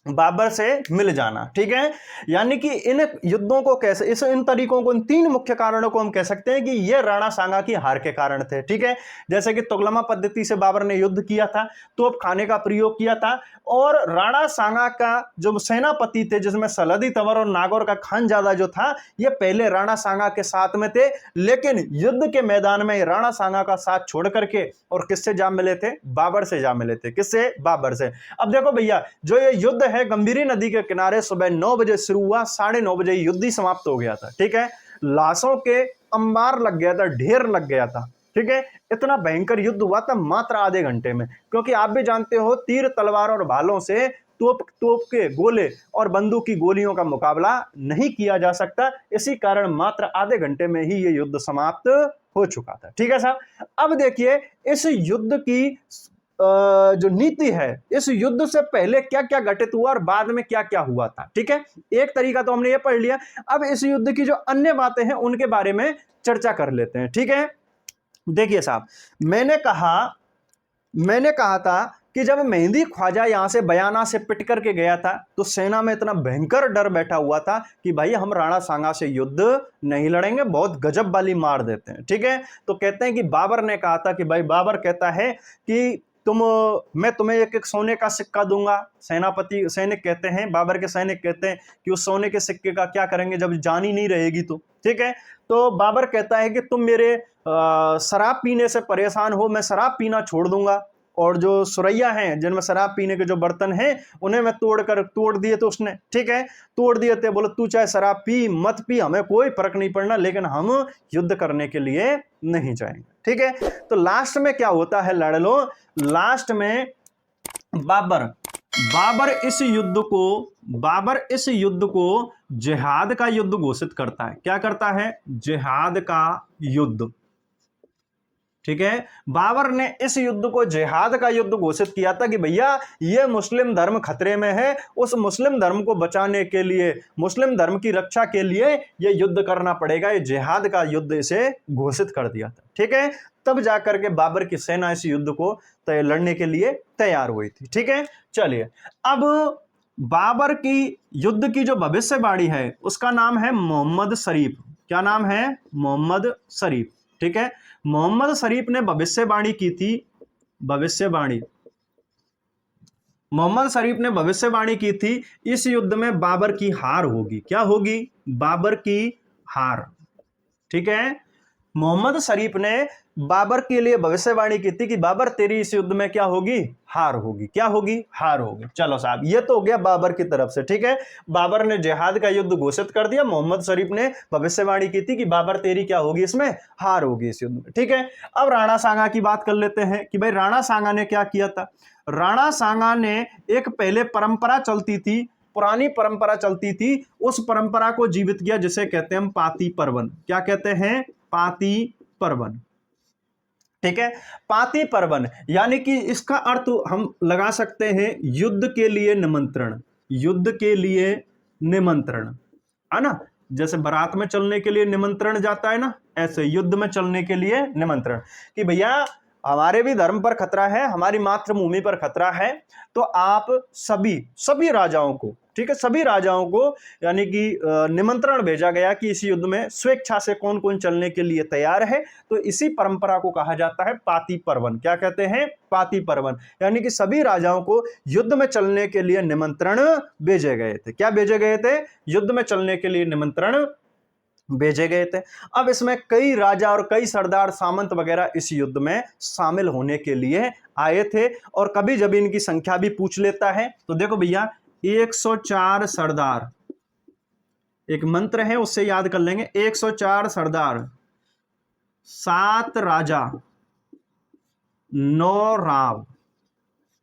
बाबर से मिल जाना। ठीक है, यानी कि इन युद्धों को कैसे, इन तरीकों को, इन 3 मुख्य कारणों को हम कह सकते हैं कि ये राणा सांगा की हार के कारण थे। ठीक है, जैसे कि तुगलमा पद्धति से बाबर ने युद्ध किया था, तोप खाने का प्रयोग किया था, और राणा सांगा का जो सेनापति थे जिसमें सलहदी तंवर और नागौर का खानजादा जो था, ये पहले राणा सांगा के साथ में थे। लेकिन युद्ध के मैदान में राणा सांगा का साथ छोड़ करके और किससे जा मिले थे? बाबर से जा मिले थे। किससे? बाबर से। अब देखो भैया, जो ये युद्ध है गंभीरी नदी के किनारे सुबह 9 बजे शुरू हुआ, 9:30 बजे युद्ध ही समाप्त हो गया था। ठीक है, लाशों के अंबार लग गया था, ढेर लग गया था। ठीक है, इतना भयंकर युद्ध हुआ था मात्र आधे घंटे में, क्योंकि आप भी जानते हो तीर तलवार और भालों से, तोप के गोले और बंदूक की गोलियों का मुकाबला नहीं किया जा सकता। इसी कारण मात्र आधे घंटे में ही ये युद्ध समाप्त हो चुका था। ठीक है साहब, अब देखिए इस युद्ध की जो नीति है, इस युद्ध से पहले क्या क्या घटित हुआ और बाद में क्या क्या हुआ था। ठीक है, एक तरीका तो हमने ये पढ़ लिया। अब इस युद्ध की जो अन्य बातें हैं उनके बारे में चर्चा कर लेते हैं। ठीक है, देखिए साहब, मैंने कहा था कि जब मेहंदी ख्वाजा यहां से बयाना से पिट करके गया था तो सेना में इतना भयंकर डर बैठा हुआ था कि भाई हम राणा सांगा से युद्ध नहीं लड़ेंगे, बहुत गजब वाली मार देते हैं। ठीक है, तो कहते हैं कि बाबर ने कहा था कि भाई, बाबर कहता है कि मैं तुम्हें एक एक सोने का सिक्का दूंगा। सैनिक कहते हैं, बाबर के सैनिक कहते हैं कि उस सोने के सिक्के का क्या करेंगे जब जान ही नहीं रहेगी तो। ठीक है, तो बाबर कहता है कि तुम मेरे शराब पीने से परेशान हो, मैं शराब पीना छोड़ दूंगा, और जो सुरैया हैं जिनमें शराब पीने के जो बर्तन हैं उन्हें मैं तोड़ दिए थे उसने। ठीक है, तोड़ दिए थे, बोले तू चाहे शराब पी मत पी, हमें कोई फर्क नहीं पड़ना, लेकिन हम युद्ध करने के लिए नहीं जाएंगे। ठीक है, तो लास्ट में क्या होता है लाडलो, लास्ट में बाबर इस युद्ध को जिहाद का युद्ध घोषित करता है। क्या करता है? जिहाद का युद्ध। ठीक है, बाबर ने इस युद्ध को जिहाद का युद्ध घोषित किया था कि भैया ये मुस्लिम धर्म खतरे में है, उस मुस्लिम धर्म को बचाने के लिए, मुस्लिम धर्म की रक्षा के लिए ये युद्ध करना पड़ेगा। ये जिहाद का युद्ध इसे घोषित कर दिया था। ठीक है, तब जाकर के बाबर की सेना इस युद्ध को लड़ने के लिए तैयार हुई थी। ठीक है, चलिए अब बाबर की युद्ध की जो भविष्यवाणी है उसका नाम है मोहम्मद शरीफ। क्या नाम है? मोहम्मद शरीफ। ठीक है, मोहम्मद शरीफ ने भविष्यवाणी की थी, मोहम्मद शरीफ ने भविष्यवाणी की थी इस युद्ध में बाबर की हार होगी। क्या होगी? बाबर की हार। ठीक है, मोहम्मद शरीफ ने बाबर के लिए भविष्यवाणी की थी कि बाबर तेरी इस युद्ध में क्या होगी? हार होगी। क्या होगी? हार होगी। चलो साहब, ये तो हो गया बाबर की तरफ से। ठीक है, बाबर ने जिहाद का युद्ध घोषित कर दिया, मोहम्मद शरीफ ने भविष्यवाणी की थी कि बाबर तेरी क्या होगी? इसमें हार होगी इस युद्ध में। ठीक है, अब राणा सांगा की बात कर लेते हैं कि भाई राणा सांगा ने क्या किया था। राणा सांगा ने एक पहले परंपरा चलती थी, पुरानी परंपरा चलती थी, उस परंपरा को जीवित किया जिसे कहते हैं हम पाती पर्वन। क्या कहते हैं? पाती पर्वन। ठीक है, पाती पर्वन यानी कि इसका अर्थ हम लगा सकते हैं युद्ध के लिए निमंत्रण। युद्ध के लिए निमंत्रण है ना, जैसे बारात में चलने के लिए निमंत्रण जाता है ना, ऐसे युद्ध में चलने के लिए निमंत्रण कि भैया हमारे भी धर्म पर खतरा है, हमारी मातृभूमि पर खतरा है, तो आप सभी राजाओं को, ठीक है, सभी राजाओं को यानी कि निमंत्रण भेजा गया कि इस युद्ध में स्वेच्छा से कौन कौन चलने के लिए तैयार है। तो इसी परंपरा को कहा जाता है पाती पर्वन। क्या कहते हैं? पाती पर्वन, यानी कि सभी राजाओं को युद्ध में चलने के लिए निमंत्रण भेजे गए थे। क्या भेजे गए थे? युद्ध में चलने के लिए निमंत्रण भेजे गए थे। अब इसमें कई राजा और कई सरदार सामंत वगैरह इस युद्ध में शामिल होने के लिए आए थे, और कभी जब इनकी संख्या भी पूछ लेता है तो देखो भैया 104 सरदार, एक मंत्र है उससे याद कर लेंगे, 104 सरदार, 7 राजा, 9 राव।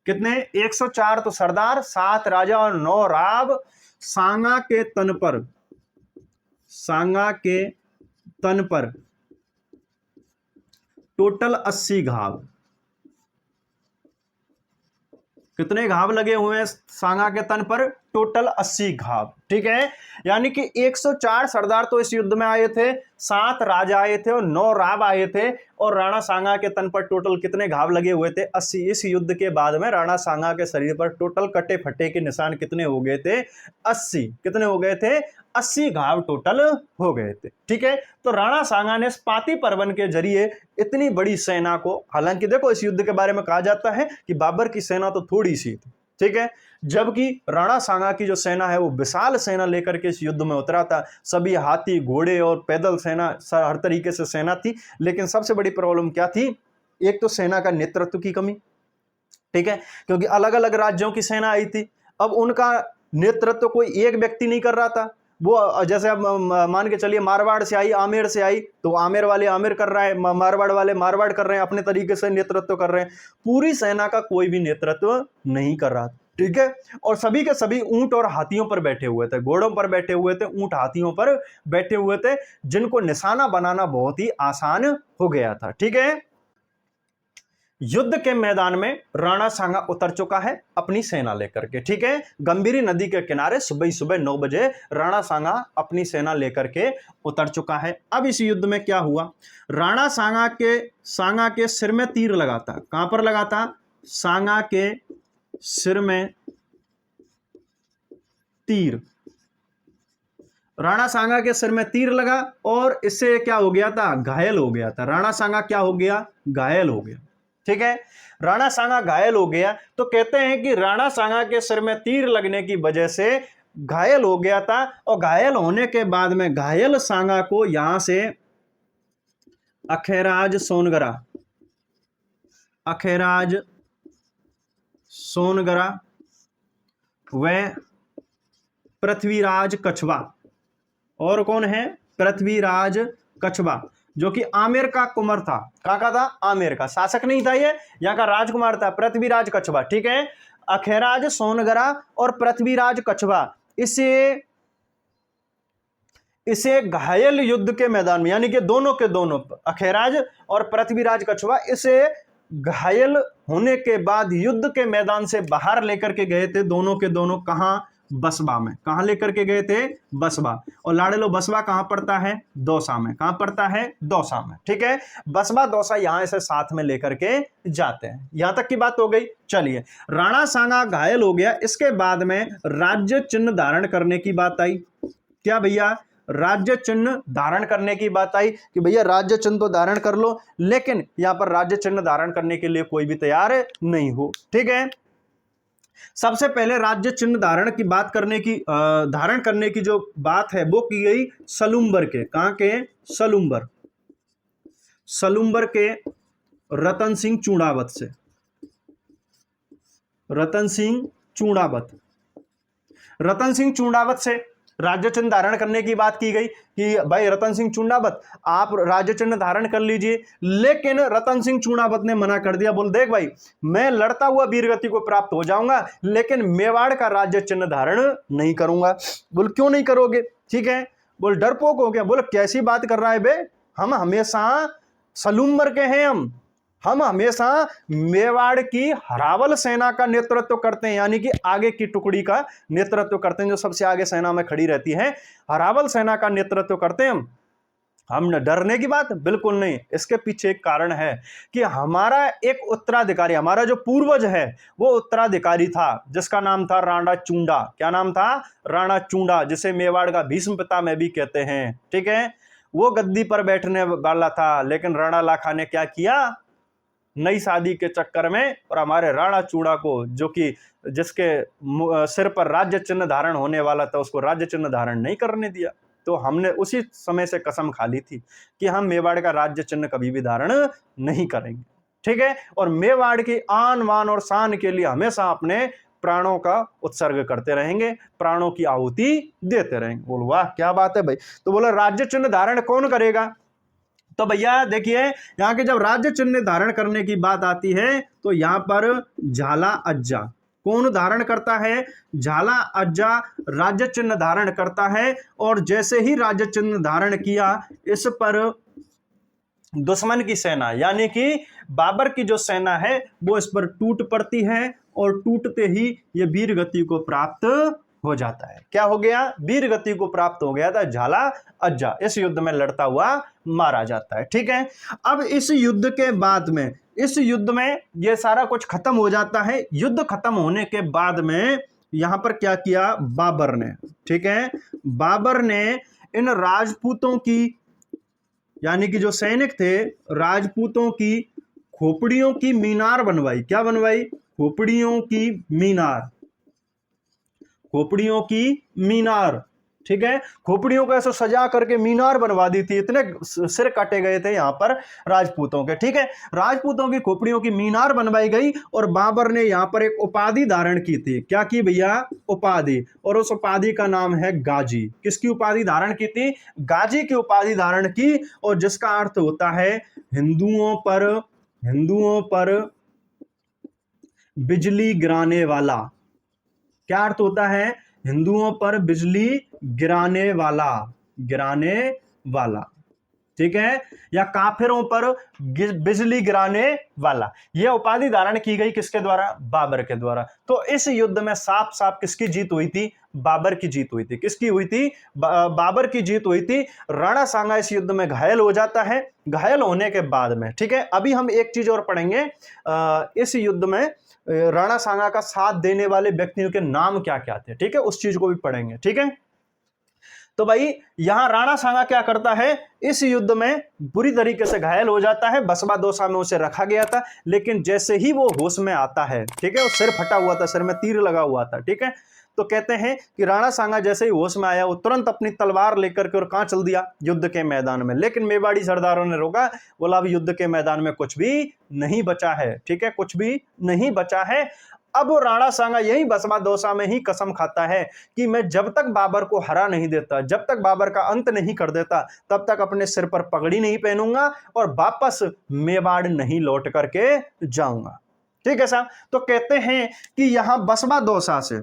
कितने? 104 तो सरदार, 7 राजा और 9 राव। सांगा के तन पर टोटल 80 घाव। कितने घाव लगे हुए हैं सांगा के तन पर? टोटल 80 घाव। ठीक है, यानी कि 104 सरदार तो इस युद्ध में आए थे, 7 राजा आए थे और 9 राव आए थे, और राणा सांगा के तन पर टोटल कितने घाव लगे हुए थे? 80। इस युद्ध के बाद में राणा सांगा के शरीर पर टोटल कटे फटे के निशान कितने हो गए थे? 80। कितने हो गए थे? 80 घाव टोटल हो गए थे। ठीक है, तो राणा सांगा ने पाती पर्वन के जरिए इतनी बड़ी सेना को, हालांकि देखो इस युद्ध के बारे में कहा जाता है कि बाबर की सेना तो थोड़ी सी थी, ठीक है, जबकि राणा सांगा की जो सेना है वो विशाल सेना लेकर के इस युद्ध में उतरा था। सभी हाथी घोड़े और पैदल सेना, हर तरीके से सेना थी। लेकिन सबसे बड़ी प्रॉब्लम क्या थी? एक तो सेना का नेतृत्व की कमी, ठीक है, क्योंकि अलग अलग राज्यों की सेना आई थी। अब उनका नेतृत्व कोई एक व्यक्ति नहीं कर रहा था, वो जैसे अब मान के चलिए मारवाड़ से आई, आमेर से आई, तो आमेर वाले आमेर कर रहा है, मारवाड़ वाले मारवाड़ कर रहे हैं, अपने तरीके से नेतृत्व कर रहे हैं। पूरी सेना का कोई भी नेतृत्व नहीं कर रहा, ठीक है। और सभी के सभी ऊंट और हाथियों पर बैठे हुए थे, घोड़ों पर बैठे हुए थे, ऊंट हाथियों पर बैठे हुए थे, जिनको निशाना बनाना बहुत ही आसान हो गया था, ठीक है। युद्ध के मैदान में राणा सांगा उतर चुका है अपनी सेना लेकर के, ठीक है। गंभीरी नदी के किनारे सुबह सुबह 9 बजे राणा सांगा अपनी सेना लेकर के उतर चुका है। अब इस युद्ध में क्या हुआ, राणा सांगा के सिर में तीर लगाता। कहां पर लगाता, सांगा के सिर में तीर, राणा सांगा के सिर में तीर लगा और इससे क्या हो गया था, घायल हो गया था। राणा सांगा क्या हो गया, घायल हो गया, ठीक है। राणा सांगा घायल हो गया, तो कहते हैं कि राणा सांगा के सिर में तीर लगने की वजह से घायल हो गया था, और घायल होने के बाद में घायल सांगा को यहां से अखेराज सोनगरा व पृथ्वीराज कछवा, और कौन है, पृथ्वीराज कछवा, जो कि आमेर का कुंवर था। कहां का था, आमेर का, शासक नहीं था ये, यहां का राजकुमार था, पृथ्वीराज कछवा, ठीक है। अखेराज सोनगरा और पृथ्वीराज कछवा इसे घायल युद्ध के मैदान में, यानी कि दोनों के दोनों, अखेराज और पृथ्वीराज कछवा, इसे घायल होने के बाद युद्ध के मैदान से बाहर लेकर के गए थे, दोनों के दोनों। कहां, बसबा में। कहां लेकर के गए थे, बसबा। और लाड़ेलो बसबा कहां पड़ता है, दौसा में। कहां पड़ता है, दौसा में, ठीक है। बसबा दौसा यहां से साथ में लेकर के जाते हैं। यहां तक की बात हो गई। चलिए, राणा सांगा घायल हो गया, इसके बाद में राज्य चिन्ह धारण करने की बात आई। क्या भैया, राज्य चिन्ह धारण करने की बात आई कि भैया राज्य चिन्ह तो धारण कर लो, लेकिन यहां पर राज्य चिन्ह धारण करने के लिए कोई भी तैयार नहीं हो, ठीक है। सबसे पहले राज्य चिन्ह धारण करने की जो बात है वो की गई सलूम्बर के। कहां के, सलूम्बर के रतन सिंह चूड़ावत से राज्य चिन्ह धारण करने की बात की गई कि भाई रतन सिंह चूड़ावत, आप राज्य चिन्ह धारण कर लीजिए। लेकिन रतन सिंह चूड़ावत ने मना कर दिया, बोल देख भाई, मैं लड़ता हुआ वीरगति को प्राप्त हो जाऊंगा, लेकिन मेवाड़ का राज्य चिन्ह धारण नहीं करूंगा। बोल क्यों नहीं करोगे, ठीक है। बोल डरपोक हो गया। बोल कैसी बात कर रहा है बे, हम हमेशा सलूम्बर के हैं, हम हमेशा मेवाड़ की हरावल सेना का नेतृत्व करते हैं, यानी कि आगे की टुकड़ी का नेतृत्व करते हैं, जो सबसे आगे सेना में खड़ी रहती है, हरावल सेना का नेतृत्व करते हैं हम न डरने की बात बिल्कुल नहीं। इसके पीछे एक कारण है कि हमारा एक उत्तराधिकारी, हमारा जो पूर्वज है वो उत्तराधिकारी था, जिसका नाम था राणा चूंडा। क्या नाम था, राणा चूंडा, जिसे मेवाड़ का भीष्म पितामह भी कहते हैं, ठीक है। वो गद्दी पर बैठने वाला था, लेकिन राणा लाखा ने क्या किया, नई शादी के चक्कर में, और हमारे राणा चूड़ा को, जो कि जिसके सिर पर राज्य चिन्ह धारण होने वाला था, उसको राज्य चिन्ह धारण नहीं करने दिया। तो हमने उसी समय से कसम खा ली थी कि हम मेवाड़ का राज्य चिन्ह कभी भी धारण नहीं करेंगे, ठीक है। और मेवाड़ की आन मान और शान के लिए हमेशा अपने प्राणों का उत्सर्ग करते रहेंगे, प्राणों की आहुति देते रहेंगे। बोलो वाह क्या बात है भाई। तो बोला राज्य चिन्ह धारण कौन करेगा, तो भैया देखिए, यहां के जब राज्य चिन्ह धारण करने की बात आती है तो यहां पर झाला अज्जा कौन धारण करता है, झाला अज्जा राज्य चिन्ह धारण करता है। और जैसे ही राज्य चिन्ह धारण किया, इस पर दुश्मन की सेना, यानी कि बाबर की जो सेना है वो इस पर टूट पड़ती है, और टूटते ही ये वीर गति को प्राप्त हो जाता है। क्या हो गया, वीर गति को प्राप्त हो गया था, झाला अज्जा इस युद्ध में लड़ता हुआ मारा जाता है, ठीक है। अब इस युद्ध के बाद में, इस युद्ध में ये सारा कुछ खत्म हो जाता है। युद्ध खत्म होने के बाद में यहां पर क्या किया बाबर ने, ठीक है। बाबर ने इन राजपूतों की, यानी कि जो सैनिक थे, राजपूतों की खोपड़ियों की मीनार बनवाई। क्या बनवाई, खोपड़ियों की मीनार, खोपड़ियों की मीनार, ठीक है, खोपड़ियों को ऐसे सजा करके मीनार बनवा दी थी, इतने सिर काटे गए थे यहां पर राजपूतों के। ठीक है, राजपूतों की खोपड़ियों की मीनार बनवाई गई और बाबर ने यहां पर एक उपाधि धारण की थी। क्या की भैया? उपाधि। और उस उपाधि का नाम है गाजी। किसकी उपाधि धारण की थी? गाजी की उपाधि धारण की, और जिसका अर्थ होता है हिंदुओं पर बिजली गिराने वाला। क्या अर्थ होता है? हिंदुओं पर बिजली गिराने वाला। ठीक है, या काफिरों पर बिजली गिराने वाला। यह उपाधि धारण की गई किसके द्वारा? बाबर के द्वारा। तो इस युद्ध में साफ साफ किसकी जीत हुई थी? बाबर की जीत हुई थी। किसकी हुई थी? बाबर की जीत हुई थी। राणा सांगा इस युद्ध में घायल हो जाता है। घायल होने के बाद में, ठीक है, अभी हम एक चीज और पढ़ेंगे, इस युद्ध में राणा सांगा का साथ देने वाले व्यक्तियों के नाम क्या क्या थे। ठीक है, उस चीज को भी पढ़ेंगे। ठीक है, तो भाई यहां राणा सांगा क्या करता है? इस युद्ध में बुरी तरीके से घायल हो जाता है। बसवा दौसा में उसे रखा गया था, लेकिन जैसे ही वो होश में आता है, ठीक है, वो सिर फटा हुआ था, सिर में तीर लगा हुआ था। ठीक है, तो कहते हैं कि राणा सांगा जैसे ही होश में आया, वो तुरंत अपनी तलवार लेकर के और कहां चल दिया? युद्ध के मैदान में। लेकिन मेवाड़ी सरदारों ने रोका, बोला अब युद्ध के मैदान में कुछ भी नहीं बचा है। ठीक है, कुछ भी नहीं बचा है। अब वो राणा सांगा यही बसवा दौसा में ही कसम खाता है कि मैं जब तक बाबर को हरा नहीं देता, जब तक बाबर का अंत नहीं कर देता, तब तक अपने सिर पर पगड़ी नहीं पहनूंगा और वापस मेवाड़ नहीं लौट करके जाऊंगा। ठीक है साहब, तो कहते हैं कि यहां बसवा दौसा से,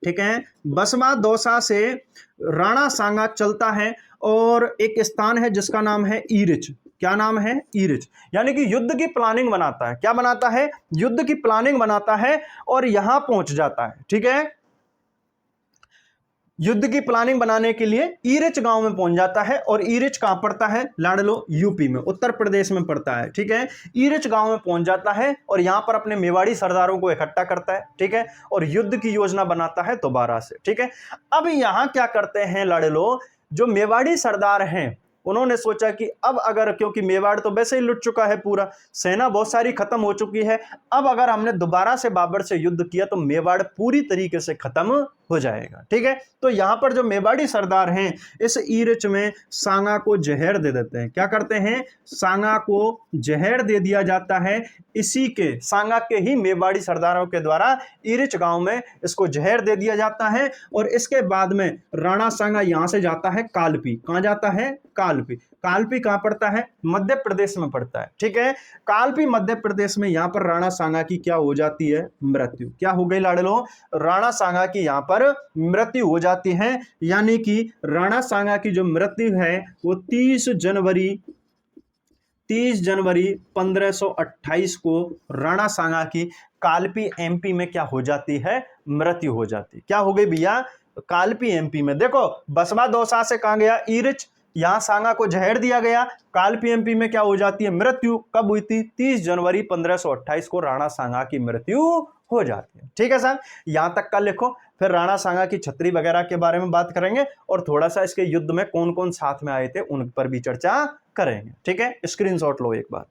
ठीक है, बसवा दौसा से राणा सांगा चलता है और एक स्थान है जिसका नाम है ईरिच। क्या नाम है? ईरिच। यानी कि युद्ध की प्लानिंग बनाता है। क्या बनाता है? युद्ध की प्लानिंग बनाता है और यहां पहुंच जाता है। ठीक है, युद्ध की प्लानिंग बनाने के लिए ईरिच गांव में पहुंच जाता है। और ईरिच कहां पड़ता है? लाडलो, यूपी में, उत्तर प्रदेश में पड़ता है। ठीक है, ईरिच गांव में पहुंच जाता है और यहां पर अपने मेवाड़ी सरदारों को इकट्ठा करता है। ठीक है, और युद्ध की योजना बनाता है दोबारा से। ठीक है, अब यहां क्या करते हैं लाडलो? जो मेवाड़ी सरदार हैं, उन्होंने सोचा कि अब अगर, क्योंकि मेवाड़ तो वैसे ही लुट चुका है, पूरा सेना बहुत सारी खत्म हो चुकी है, अब अगर हमने दोबारा से बाबर से युद्ध किया तो मेवाड़ पूरी तरीके से खत्म हो जाएगा। ठीक है, तो यहां पर जो मेवाड़ी सरदार हैं, इस ईरिच में सांगा को जहर दे देते हैं। क्या करते हैं? सांगा को जहर दे दिया जाता है। इसी के, सांगा के ही मेवाड़ी सरदारों के द्वारा ईरिच गांव में इसको जहर दे दिया जाता है। और इसके बाद में राणा सांगा यहां से जाता है कालपी। कहां जाता है? कालपी। कालपी कहां पड़ता है? मध्य प्रदेश में पड़ता है। ठीक है, कालपी मध्य प्रदेश में। यहां पर राणा सांगा की क्या हो जाती है? मृत्यु। क्या हो गई लाडलो? राणा सांगा की यहां पर मृत्यु हो जाती है। यानी कि राणा सांगा की जो मृत्यु है वो 30 जनवरी 1528 को राणा सांगा की कालपी एमपी में क्या हो जाती है? मृत्यु हो जाती। क्या हो गई भैया? कालपी एमपी में। देखो, बसवा दौसा से कहां गया? ईरिच। यहां सांगा को जहर दिया गया। कालपी एमपी में क्या हो जाती है? मृत्यु। कब हुई थी? 30 जनवरी 1528 को राणा सांगा की मृत्यु हो जाती है। ठीक है साहब, यहां तक का लिखो। फिर राणा सांगा की छतरी वगैरह के बारे में बात करेंगे और थोड़ा सा इसके युद्ध में कौन कौन साथ में आए थे उन पर भी चर्चा करेंगे। ठीक है, स्क्रीनशॉट लो एक बार।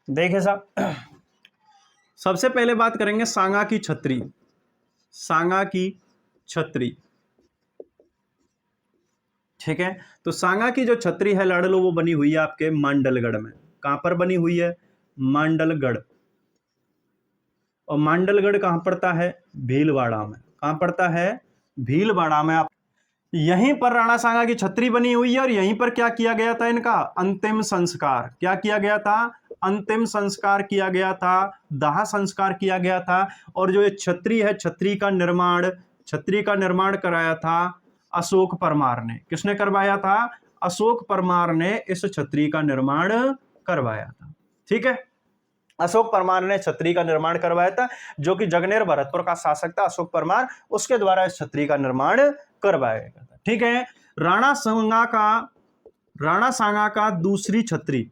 देखे साहब, सबसे पहले बात करेंगे सांगा की छतरी। सांगा की छतरी, ठीक है। तो सांगा की जो छतरी है लाडलो, वो बनी हुई है आपके मांडलगढ़ में। कहां पर बनी हुई है? मांडलगढ़। और मांडलगढ़ कहां पड़ता है? भीलवाड़ा में। कहां पड़ता है? भीलवाड़ा में। आप यहीं पर राणा सांगा की छतरी बनी हुई है और यहीं पर क्या किया गया था? इनका अंतिम संस्कार। क्या किया गया था? अंतिम संस्कार किया गया था, दाह संस्कार किया गया था। और जो ये छतरी है, छतरी का निर्माण कराया था अशोक परमार ने। किसने करवाया था? अशोक परमार ने इस छतरी का निर्माण करवाया था, ठीक है। अशोक परमार ने छतरी का निर्माण करवाया था, जो कि जगनेर भरतपुर का शासक था अशोक परमार, उसके द्वारा इस छतरी का निर्माण करवाया गया था, ठीक है। राणा सांगा का दूसरी छतरी,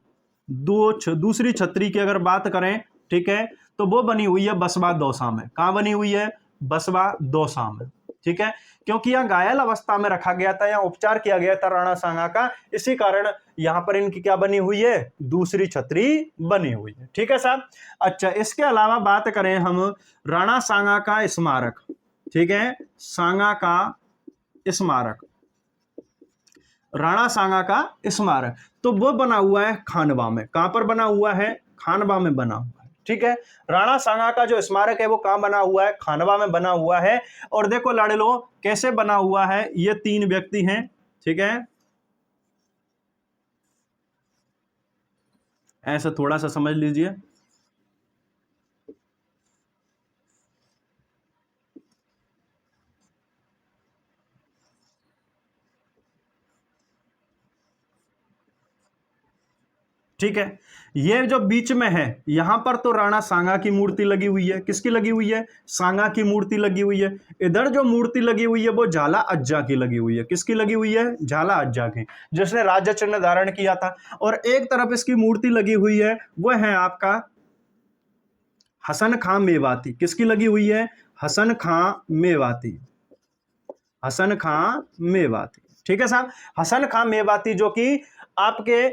दूसरी छतरी की अगर बात करें, ठीक है, तो वो बनी हुई है बसवा दौसा में। कहां बनी हुई है? बसवा दौसा में, ठीक है। क्योंकि यहां घायल अवस्था में रखा गया था, यहां उपचार किया गया था राणा सांगा का, इसी कारण यहां पर इनकी क्या बनी हुई है? दूसरी छतरी बनी हुई है, ठीक है साहब। अच्छा, इसके अलावा बात करें हम राणा सांगा का स्मारक, ठीक है, सांगा का स्मारक, राणा सांगा का स्मारक, तो वो बना हुआ है खानवा में। कहां पर बना हुआ है? खानवा में बना हुआ है, ठीक है। राणा सांगा का जो स्मारक है वो कहां बना हुआ है? खानवा में बना हुआ है। और देखो लाडलो कैसे बना हुआ है, ये 3 व्यक्ति हैं, ठीक है। ऐसा थोड़ा सा समझ लीजिए। ठीक है, ये जो बीच में है यहां पर तो राणा सांगा की मूर्ति लगी हुई है। किसकी लगी हुई है? सांगा की मूर्ति लगी हुई है। इधर जो मूर्ति लगी हुई है वो झाला अज्जा की लगी हुई है। किसकी लगी हुई है? झाला अज्जा की, जिसने राज्य चिन्ह धारण किया था। और एक तरफ इसकी मूर्ति लगी हुई है, वो है आपका हसन खां मेवाती। किसकी लगी हुई है? हसन खां मेवाती, हसन खां मेवाती, ठीक है साहब। हसन खां मेवाती जो कि आपके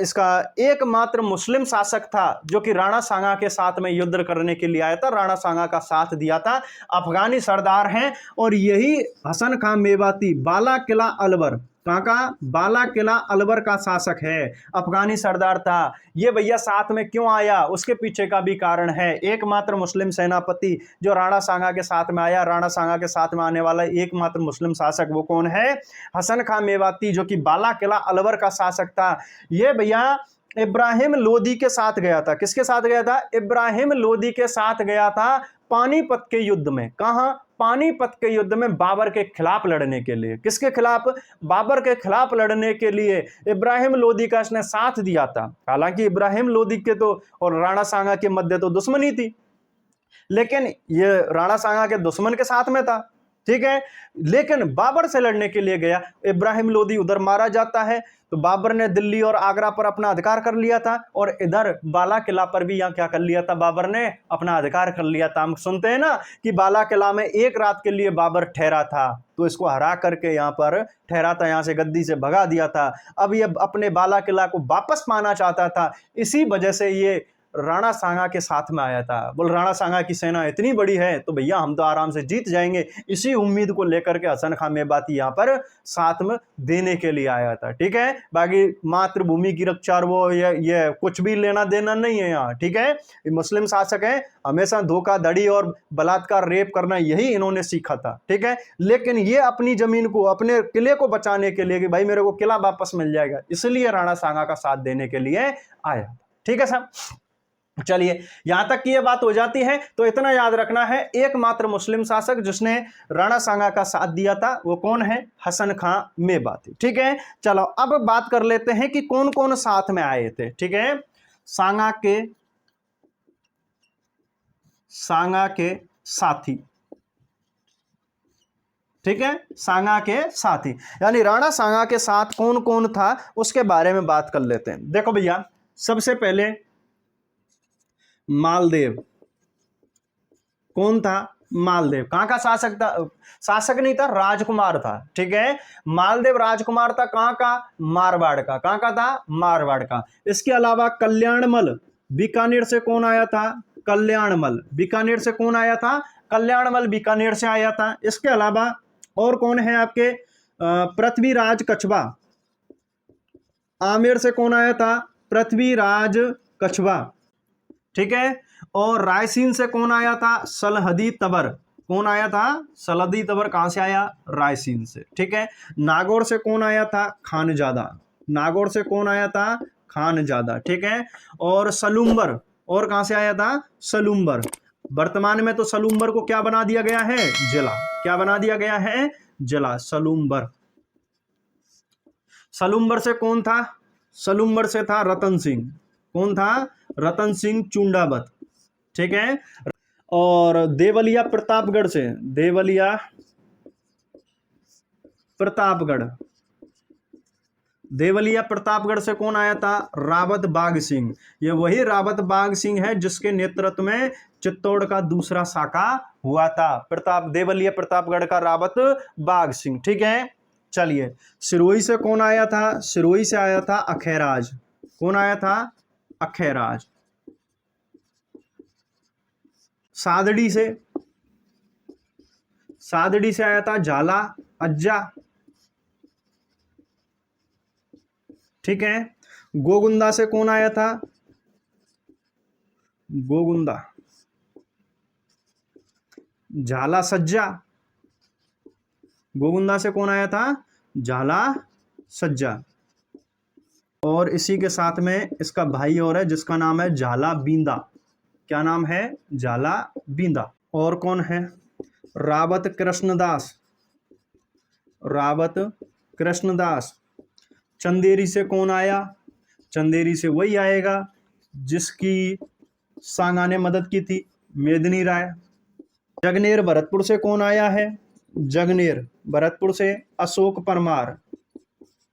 इसका एकमात्र मुस्लिम शासक था, जो कि राणा सांगा के साथ में युद्ध करने के लिए आया था, राणा सांगा का साथ दिया था, अफगानी सरदार हैं। और यही हसन खां मेवाती बाला किला अलवर, कहां का? बाला किला अलवर का शासक है, अफगानी सरदार था। ये भैया साथ में क्यों आया? उसके पीछे का भी कारण है। एकमात्र मुस्लिम सेनापति जो राणा सांगा के साथ में आया, राणा सांगा के साथ में आने वाला एकमात्र मुस्लिम शासक वो कौन है? हसन खां मेवाती, जो कि बाला किला अलवर का शासक था। ये भैया इब्राहिम लोदी के साथ गया था। किसके साथ गया था? इब्राहिम लोदी के साथ गया था पानीपत के युद्ध में। कहां? पानीपत के युद्ध में बाबर के खिलाफ लड़ने के लिए। किसके खिलाफ? बाबर के खिलाफ लड़ने के लिए इब्राहिम लोदी का इसने साथ दिया था। हालांकि इब्राहिम लोदी के तो और राणा सांगा के मध्य तो दुश्मनी थी, लेकिन ये राणा सांगा के दुश्मन के साथ में था, ठीक है। लेकिन बाबर से लड़ने के लिए गया, इब्राहिम लोदी उधर मारा जाता है, तो बाबर ने दिल्ली और आगरा पर अपना अधिकार कर लिया था, और इधर बाला किला पर भी यहां क्या कर लिया था? बाबर ने अपना अधिकार कर लिया था। हम सुनते हैं ना कि बाला किला में एक रात के लिए बाबर ठहरा था, तो इसको हरा करके यहां पर ठहरा था, यहां से गद्दी से भगा दिया था। अब ये अपने बाला किला को वापस पाना चाहता था, इसी वजह से ये राणा सांगा के साथ में आया था। बोल राणा सांगा की सेना इतनी बड़ी है तो भैया हम तो आराम से जीत जाएंगे, इसी उम्मीद को लेकर के हसन खां मेवाती यहाँ पर साथ में देने के लिए आया था, ठीक है। बाकी मातृभूमि की रक्षा वो ये कुछ भी लेना देना नहीं है यहाँ, ठीक है। मुस्लिम शासक है, हमेशा धोखाधड़ी और बलात्कार, रेप करना यही इन्होंने सीखा था, ठीक है। लेकिन ये अपनी जमीन को, अपने किले को बचाने के लिए कि भाई मेरे को किला वापस मिल जाएगा, इसलिए राणा सांगा का साथ देने के लिए आया, ठीक है साहब। चलिए, यहां तक की यह बात हो जाती है, तो इतना याद रखना है, एकमात्र मुस्लिम शासक जिसने राणा सांगा का साथ दिया था वो कौन है? हसन खां मेवाती, ठीक है। चलो अब बात कर लेते हैं कि कौन कौन साथ में आए थे, ठीक है। सांगा के साथी, ठीक है, सांगा के साथी, यानी राणा सांगा के साथ कौन कौन था उसके बारे में बात कर लेते हैं। देखो भैया, सबसे पहले मालदेव। कौन था? मालदेव। कहां का शासक था? शासक नहीं था, राजकुमार था, ठीक है। मालदेव राजकुमार था, कहां का? मारवाड़ का। कहां का था? मारवाड़ का। इसके अलावा कल्याणमल, बीकानेर से कौन आया था? कल्याणमल। बीकानेर से कौन आया था? कल्याणमल बीकानेर से आया था। इसके अलावा और कौन है आपके? पृथ्वीराज कछवा। आमेर से कौन आया था? पृथ्वीराज कछवा। ठीक है। और रायसीन से कौन आया था? सलहदी तबर। कौन आया था? सलहदी तबर कहां से आया? रायसीन से। ठीक है। नागौर से कौन आया था? खानजादा। नागौर से कौन आया था? खानजादा। ठीक है। और सलूम्बर, और कहां से आया था? सलूम्बर। वर्तमान में तो सलूम्बर को क्या बना दिया गया है? जिला। क्या बना दिया गया है? जिला। सलूम्बर। सलूम्बर से कौन था? सलूम्बर से था रतन सिंह। कौन था? रतन सिंह चुंडावत। ठीक है। और देवलिया प्रतापगढ़ से, देवलिया प्रतापगढ़, देवलिया प्रतापगढ़ से कौन आया था? रावत बाघ सिंह। ये वही रावत बाघ सिंह है जिसके नेतृत्व में चित्तौड़ का दूसरा साका हुआ था। देवलिया प्रतापगढ़ का रावत बाघ सिंह। ठीक है। चलिए, सिरोही से कौन आया था? सिरोही से आया था अखैराज। कौन आया था? अखैराज। सादड़ी से, सादड़ी से आया था झाला अज्जा। ठीक है। गोगुंदा से कौन आया था? गोगुंदा, झाला सज्जा। गोगुंदा से कौन आया था? झाला सज्जा। और इसी के साथ में इसका भाई और है जिसका नाम है झाला बींदा। क्या नाम है? झाला बींदा। और कौन है? रावत कृष्णदास। रावत कृष्णदास। चंदेरी से कौन आया? चंदेरी से वही आएगा जिसकी सांगा ने मदद की थी, मेदिनी राय। जगनेर भरतपुर से कौन आया है? जगनेर भरतपुर से अशोक परमार।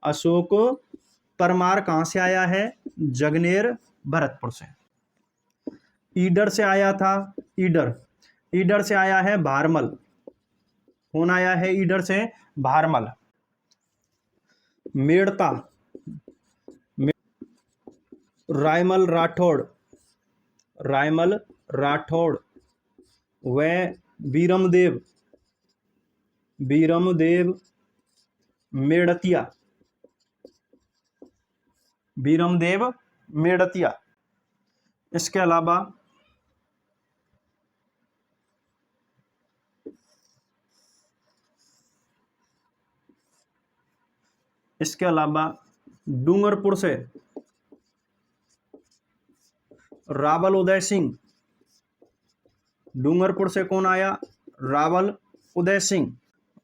अशोक परमार कहां से आया है? जगनेर भरतपुर से। ईडर से आया था, ईडर, ईडर से आया है भारमल। कौन आया है ईडर से? भारमल। मेड़ता, रायमल राठौड़, रायमल राठौड़। व बीरमदेव, बीरमदेव मेड़तिया, बीरमदेव मेड़तिया। इसके अलावा डूंगरपुर से रावल उदय सिंह। डूंगरपुर से कौन आया? रावल उदय सिंह।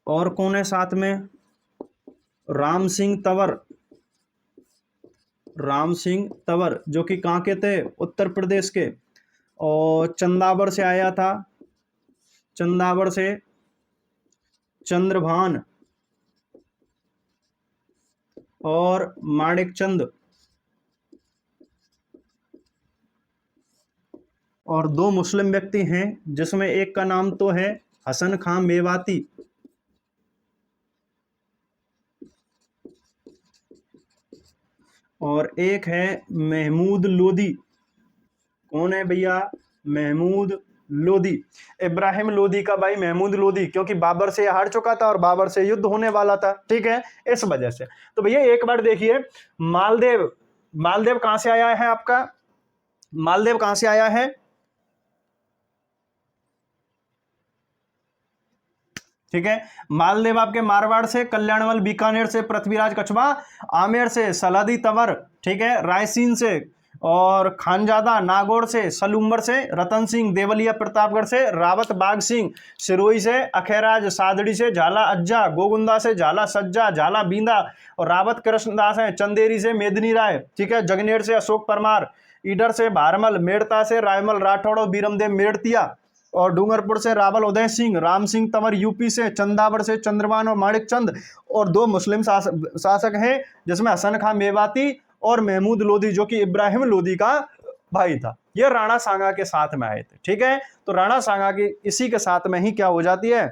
और कौन है साथ में? राम सिंह तंवर। राम सिंह तंवर जो कि कहाँ के थे? उत्तर प्रदेश के। और चंदावड़ से आया था, चंदावड़ से चंद्रभान और माणिक चंद। और दो मुस्लिम व्यक्ति हैं जिसमें एक का नाम तो है हसन खां मेवाती। और एक है महमूद लोदी। कौन है भैया? महमूद लोदी। इब्राहिम लोदी का भाई महमूद लोदी, क्योंकि बाबर से हार चुका था और बाबर से युद्ध होने वाला था। ठीक है, इस वजह से। तो भैया एक बार देखिए, मालदेव, मालदेव कहां से आया है आपका? मालदेव कहां से आया है? ठीक है, मालदेव आपके मारवाड़ से, कल्याणमल बीकानेर से पृथ्वीराज कछवा, आमेर से सलादी तंवर, ठीक है, रायसीन से और खानजादा, नागौर से, सलूम्बर से रतन सिंह, देवलिया प्रतापगढ़ से रावत बाघ सिंह, सिरोही से अखैराज, सादड़ी से झाला अज्जा, गोगुंदा से झाला सज्जा, झाला बींदा और रावत कृष्णदास है, चंदेरी से मेदिनी राय, ठीक है, जगनेर से अशोक परमार, ईडर से भारमल, मेड़ता से रायमल राठौड़ और बीरमदेव मेड़तिया और डूंगरपुर से रावल उदय सिंह, राम सिंह तंवर यूपी से, चंदावड़ से चंद्रभान और माणिक चंद और दो मुस्लिम शासक हैं जिसमें हसन खां मेवाती और महमूद लोदी जो कि इब्राहिम लोदी का भाई था। ये राणा सांगा के साथ में आए थे। ठीक है, तो राणा सांगा की इसी के साथ में ही क्या हो जाती है,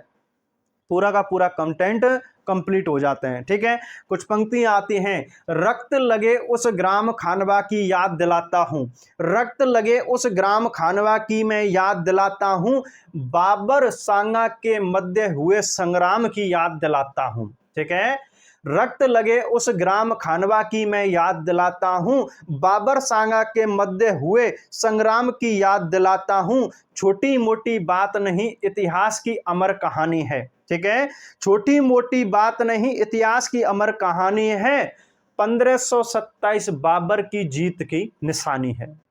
पूरा का पूरा कंटेंट कंप्लीट हो जाते हैं। ठीक है, कुछ पंक्तियां आती हैं, रक्त लगे उस ग्राम खानवा की याद दिलाता हूं, रक्त लगे उस ग्राम खानवा की मैं याद दिलाता हूं, बाबर सांगा के मध्य हुए संग्राम की याद दिलाता हूं। ठीक है, रक्त लगे उस ग्राम खानवा की मैं याद दिलाता हूं, बाबर सांगा के मध्य हुए संग्राम की याद दिलाता हूं, छोटी मोटी बात नहीं इतिहास की अमर कहानी है। ठीक है, छोटी मोटी बात नहीं इतिहास की अमर कहानी है, 1527 बाबर की जीत की निशानी है।